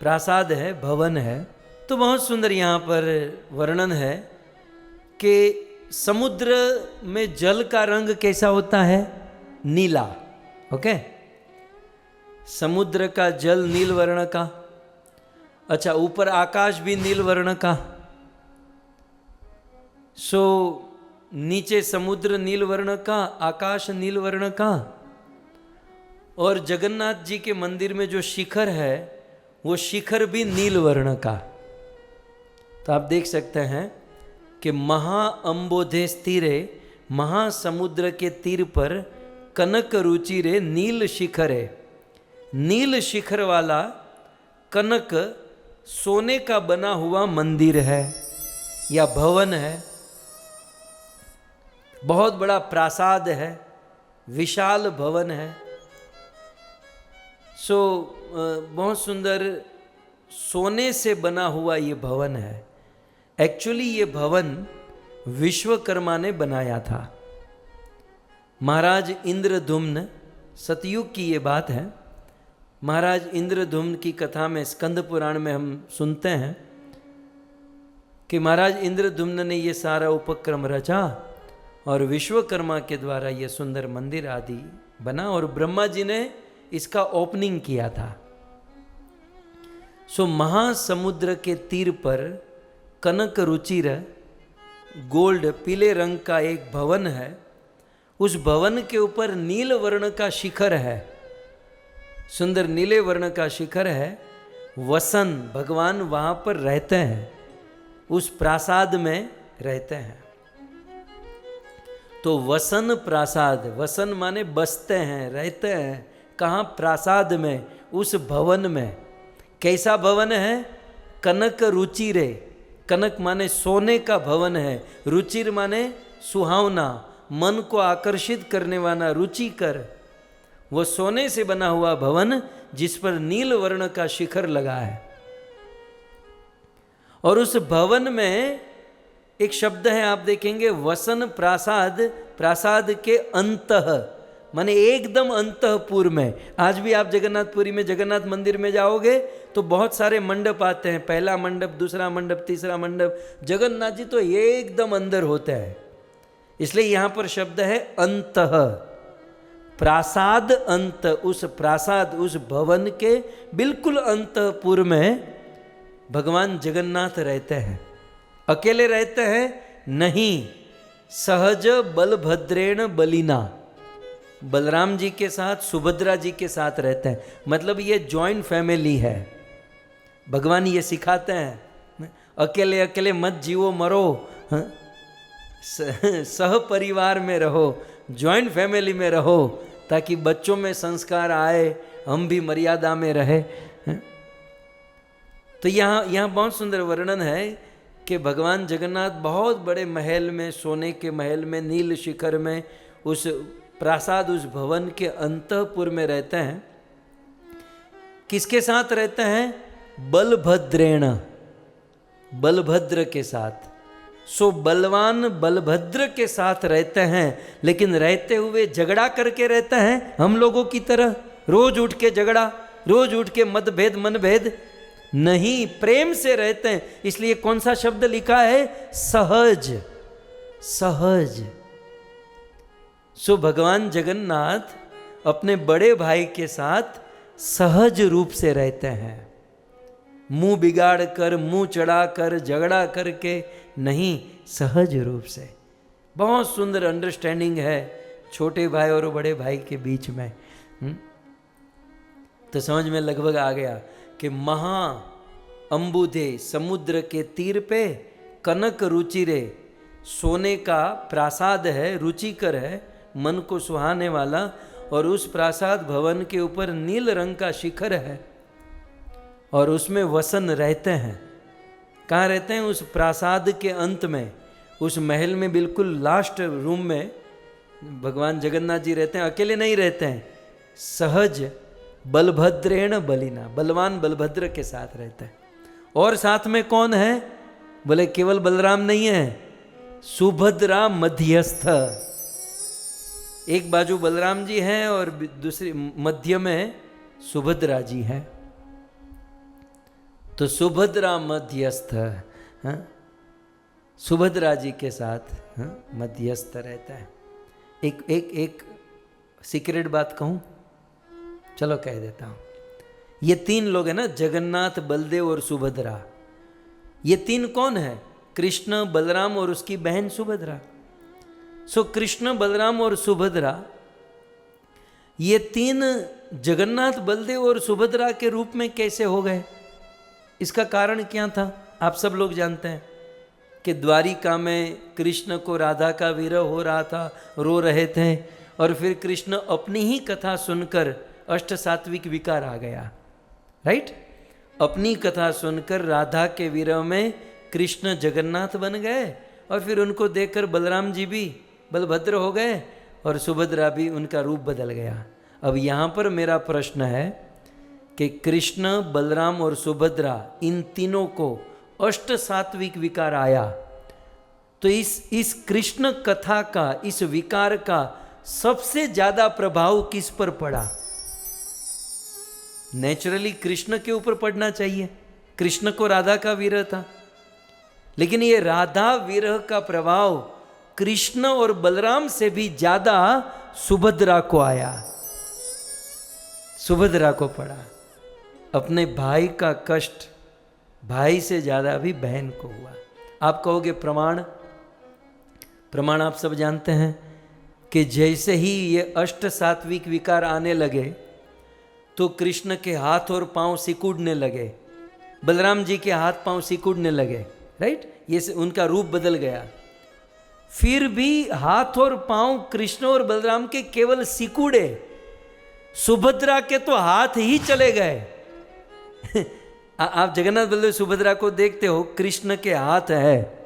A: प्रासाद है, भवन है। तो बहुत सुंदर यहाँ पर वर्णन है कि समुद्र में जल का रंग कैसा होता है? नीला। ओके, समुद्र का जल नील वर्ण का। अच्छा, ऊपर आकाश भी नील वर्ण का। सो नीचे समुद्र नील वर्ण का, आकाश नील वर्ण का, और जगन्नाथ जी के मंदिर में जो शिखर है वो शिखर भी नील वर्ण का। तो आप देख सकते हैं कि महाअंबोधे तीरे, महासमुद्र के तीर पर कनक रुचिरे नील शिखर है। नील शिखर वाला कनक सोने का बना हुआ मंदिर है या भवन है। बहुत बड़ा प्रासाद है, विशाल भवन है। सो बहुत सुंदर सोने से बना हुआ ये भवन है। एक्चुअली ये भवन विश्वकर्मा ने बनाया था। महाराज इंद्रद्युम्न, सतयुग की ये बात है। महाराज इंद्रद्युम्न की कथा में स्कंद पुराण में हम सुनते हैं कि महाराज इंद्रद्युम्न ने ये सारा उपक्रम रचा और विश्वकर्मा के द्वारा ये सुंदर मंदिर आदि बना, और ब्रह्मा जी ने इसका ओपनिंग किया था। सो महासमुद्र के तीर पर कनक रुचिर गोल्ड पीले रंग का एक भवन है। उस भवन के ऊपर नील वर्ण का शिखर है, सुंदर नीले वर्ण का शिखर है। वसन भगवान वहाँ पर रहते हैं, उस प्रासाद में रहते हैं। तो वसन प्रासाद, वसन माने बसते हैं, रहते हैं। कहाँ? प्रासाद में, उस भवन में। कैसा भवन है? कनक रुचिरे। कनक माने सोने का भवन है, रुचिर माने सुहावना, मन को आकर्षित करने वाला, रुचिकर। वो सोने से बना हुआ भवन जिस पर नील वर्ण का शिखर लगा है। और उस भवन में एक शब्द है, आप देखेंगे, वसन प्रासाद। प्रासाद के अंतः माने एकदम अंतःपुर में। आज भी आप जगन्नाथपुरी में, जगन्नाथ मंदिर में जाओगे तो बहुत सारे मंडप आते हैं, पहला मंडप, दूसरा मंडप, तीसरा मंडप। जगन्नाथ जी तो एकदम अंदर होते हैं, इसलिए यहां पर शब्द है अंतः। प्रासाद अंत, उस प्रासाद, उस भवन के बिल्कुल अंतःपुर में भगवान जगन्नाथ रहते हैं। अकेले रहते हैं? नहीं, सहज बलभद्रेण बलिना, बलराम जी के साथ, सुभद्रा जी के साथ रहते हैं। मतलब ये जॉइंट फैमिली है। भगवान ये सिखाते हैं, अकेले अकेले मत जियो मरो, सह परिवार में रहो, जॉइंट फैमिली में रहो, ताकि बच्चों में संस्कार आए, हम भी मर्यादा में रहे। तो यहाँ बहुत सुंदर वर्णन है कि भगवान जगन्नाथ बहुत बड़े महल में, सोने के महल में, नील शिखर में, उस प्रासाद, उस भवन के अंतःपुर में रहते हैं। किसके साथ रहते हैं? बलभद्रेण, बलभद्र के साथ। सो बलवान बलभद्र के साथ रहते हैं, लेकिन रहते हुए झगड़ा करके रहते हैं हम लोगों की तरह। रोज उठ के झगड़ा, रोज उठ के मतभेद मनभेद नहीं, प्रेम से रहते हैं। इसलिए कौन सा शब्द लिखा है? सहज, सहज। सो भगवान जगन्नाथ अपने बड़े भाई के साथ सहज रूप से रहते हैं। मुंह बिगाड़ कर, मुंह चढ़ा कर, झगड़ा करके नहीं, सहज रूप से। बहुत सुंदर अंडरस्टैंडिंग है छोटे भाई और बड़े भाई के बीच में। तो समझ में लगभग आ गया कि महा अंबुधे समुद्र के तीर पे कनक रुचिरे, सोने का प्रासाद है, रुचिकर है, मन को सुहाने वाला। और उस प्रासाद भवन के ऊपर नील रंग का शिखर है और उसमें वसन रहते हैं। कहाँ रहते हैं? उस प्रासाद के अंत में, उस महल में बिल्कुल लास्ट रूम में भगवान जगन्नाथ जी रहते हैं, अकेले नहीं रहते हैं, सहज बलभद्रेण बलिना, बलवान बलभद्र के साथ रहता है। और साथ में कौन है? बोले केवल बलराम नहीं है, सुभद्रा मध्यस्थ। एक बाजू बलराम जी हैं और दूसरी मध्य में सुभद्रा जी हैं। तो सुभद्रा मध्यस्थ, हाँ? सुभद्रा जी के साथ मध्यस्थ रहता है। एक सीक्रेट बात कहूं, चलो कह देता हूं। ये तीन लोग हैं ना, जगन्नाथ, बलदेव और सुभद्रा। ये तीन कौन है? कृष्ण, बलराम और उसकी बहन सुभद्रा। सो कृष्ण, बलराम और सुभद्रा, ये तीन जगन्नाथ, बलदेव और सुभद्रा के रूप में कैसे हो गए? इसका कारण क्या था? आप सब लोग जानते हैं कि द्वारिका में कृष्ण को राधा का विरह हो रहा था, रो रहे थे, और फिर कृष्ण अपनी ही कथा सुनकर अष्ट सात्विक विकार आ गया, राइट? अपनी कथा सुनकर राधा के विरह में कृष्ण जगन्नाथ बन गए, और फिर उनको देखकर बलराम जी भी बलभद्र हो गए और सुभद्रा भी, उनका रूप बदल गया। अब यहाँ पर मेरा प्रश्न है कि कृष्ण, बलराम और सुभद्रा, इन तीनों को अष्ट सात्विक विकार आया, तो इस कृष्ण कथा का, इस विकार का सबसे ज्यादा प्रभाव किस पर पड़ा? नेचुरली कृष्ण के ऊपर पड़ना चाहिए। कृष्ण को राधा का विरह था, लेकिन ये राधा विरह का प्रभाव कृष्ण और बलराम से भी ज्यादा सुभद्रा को आया, सुभद्रा को पड़ा। अपने भाई का कष्ट भाई से ज्यादा भी बहन को हुआ। आप कहोगे प्रमाण? प्रमाण आप सब जानते हैं कि जैसे ही ये अष्ट सात्विक विकार आने लगे तो कृष्ण के हाथ और पांव सिकुड़ने लगे, बलराम जी के हाथ पांव सिकुड़ने लगे, राइट? ये उनका रूप बदल गया। फिर भी हाथ और पांव कृष्ण और बलराम के केवल सिकुड़े, सुभद्रा के तो हाथ ही चले गए। आप जगन्नाथ बलदेव सुभद्रा को देखते हो, कृष्ण के हाथ है,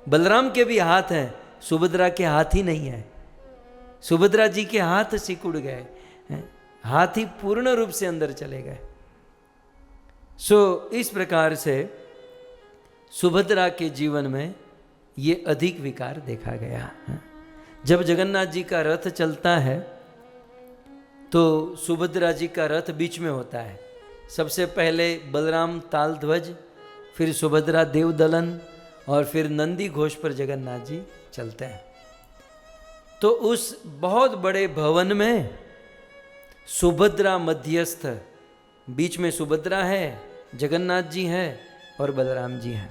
A: बलराम के भी हाथ हैं, सुभद्रा के हाथ ही नहीं है। सुभद्रा जी के हाथ सिकुड़ गए, हाथ ही पूर्ण रूप से अंदर चले गए। इस प्रकार से सुभद्रा के जीवन में ये अधिक विकार देखा गया। जब जगन्नाथ जी का रथ चलता है तो सुभद्रा जी का रथ बीच में होता है। सबसे पहले बलराम ताल ध्वज, फिर सुभद्रा देवदलन, और फिर नंदी घोष पर जगन्नाथ जी चलते हैं। तो उस बहुत बड़े भवन में सुभद्रा मध्यस्थ, बीच में सुभद्रा है, जगन्नाथ जी हैं और बलराम जी हैं।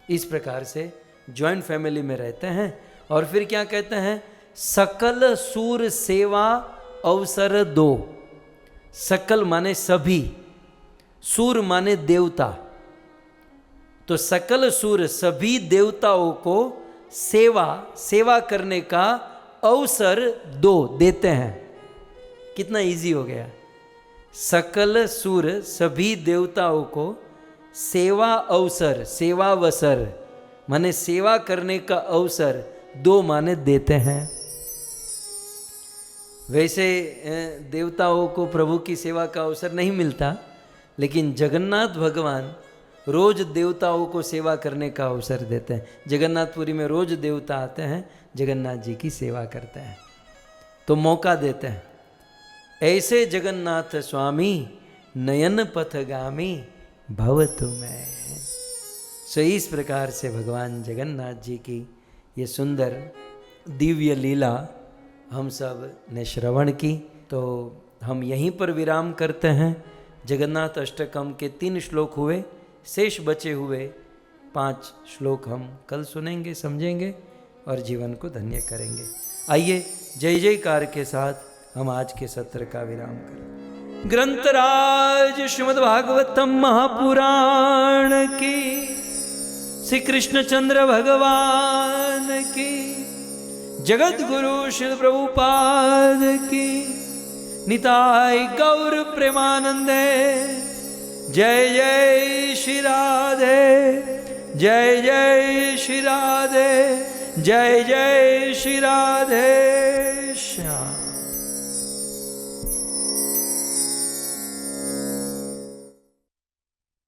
A: इस प्रकार से जॉइंट फैमिली में रहते हैं। और फिर क्या कहते हैं? सकल सूर सेवा अवसर दो। सकल माने सभी, सूर माने देवता। तो सकल सूर, सभी देवताओं को सेवा करने का अवसर देते हैं। कितना इजी हो गया। सकल सूर, सभी देवताओं को सेवा अवसर, सेवावसर माने सेवा करने का अवसर दो माने देते हैं। वैसे देवताओं को प्रभु की सेवा का अवसर नहीं मिलता, लेकिन जगन्नाथ भगवान रोज देवताओं को सेवा करने का अवसर देते हैं। जगन्नाथपुरी में रोज देवता आते हैं, जगन्नाथ जी की सेवा करते हैं, तो मौका देते हैं। ऐसे जगन्नाथ स्वामी नयन पथगामी भवतु मैं। इस प्रकार से भगवान जगन्नाथ जी की ये सुंदर दिव्य लीला हम सब ने श्रवण की। तो हम यहीं पर विराम करते हैं। जगन्नाथ अष्टकम के 3 श्लोक हुए, शेष बचे हुए 5 श्लोक हम कल सुनेंगे, समझेंगे और जीवन को धन्य करेंगे। आइए जय जयकार के साथ हम आज के सत्र का विराम करें। ग्रंथराज श्रीमद् भागवतम महापुराण की, श्री कृष्णचंद्र भगवान की, जगत गुरु श्री प्रभुपाद की, निताय गौर प्रेमानंदे। जय जय श्री राधे, जय जय श्री राधे, जय जय श्री राधे।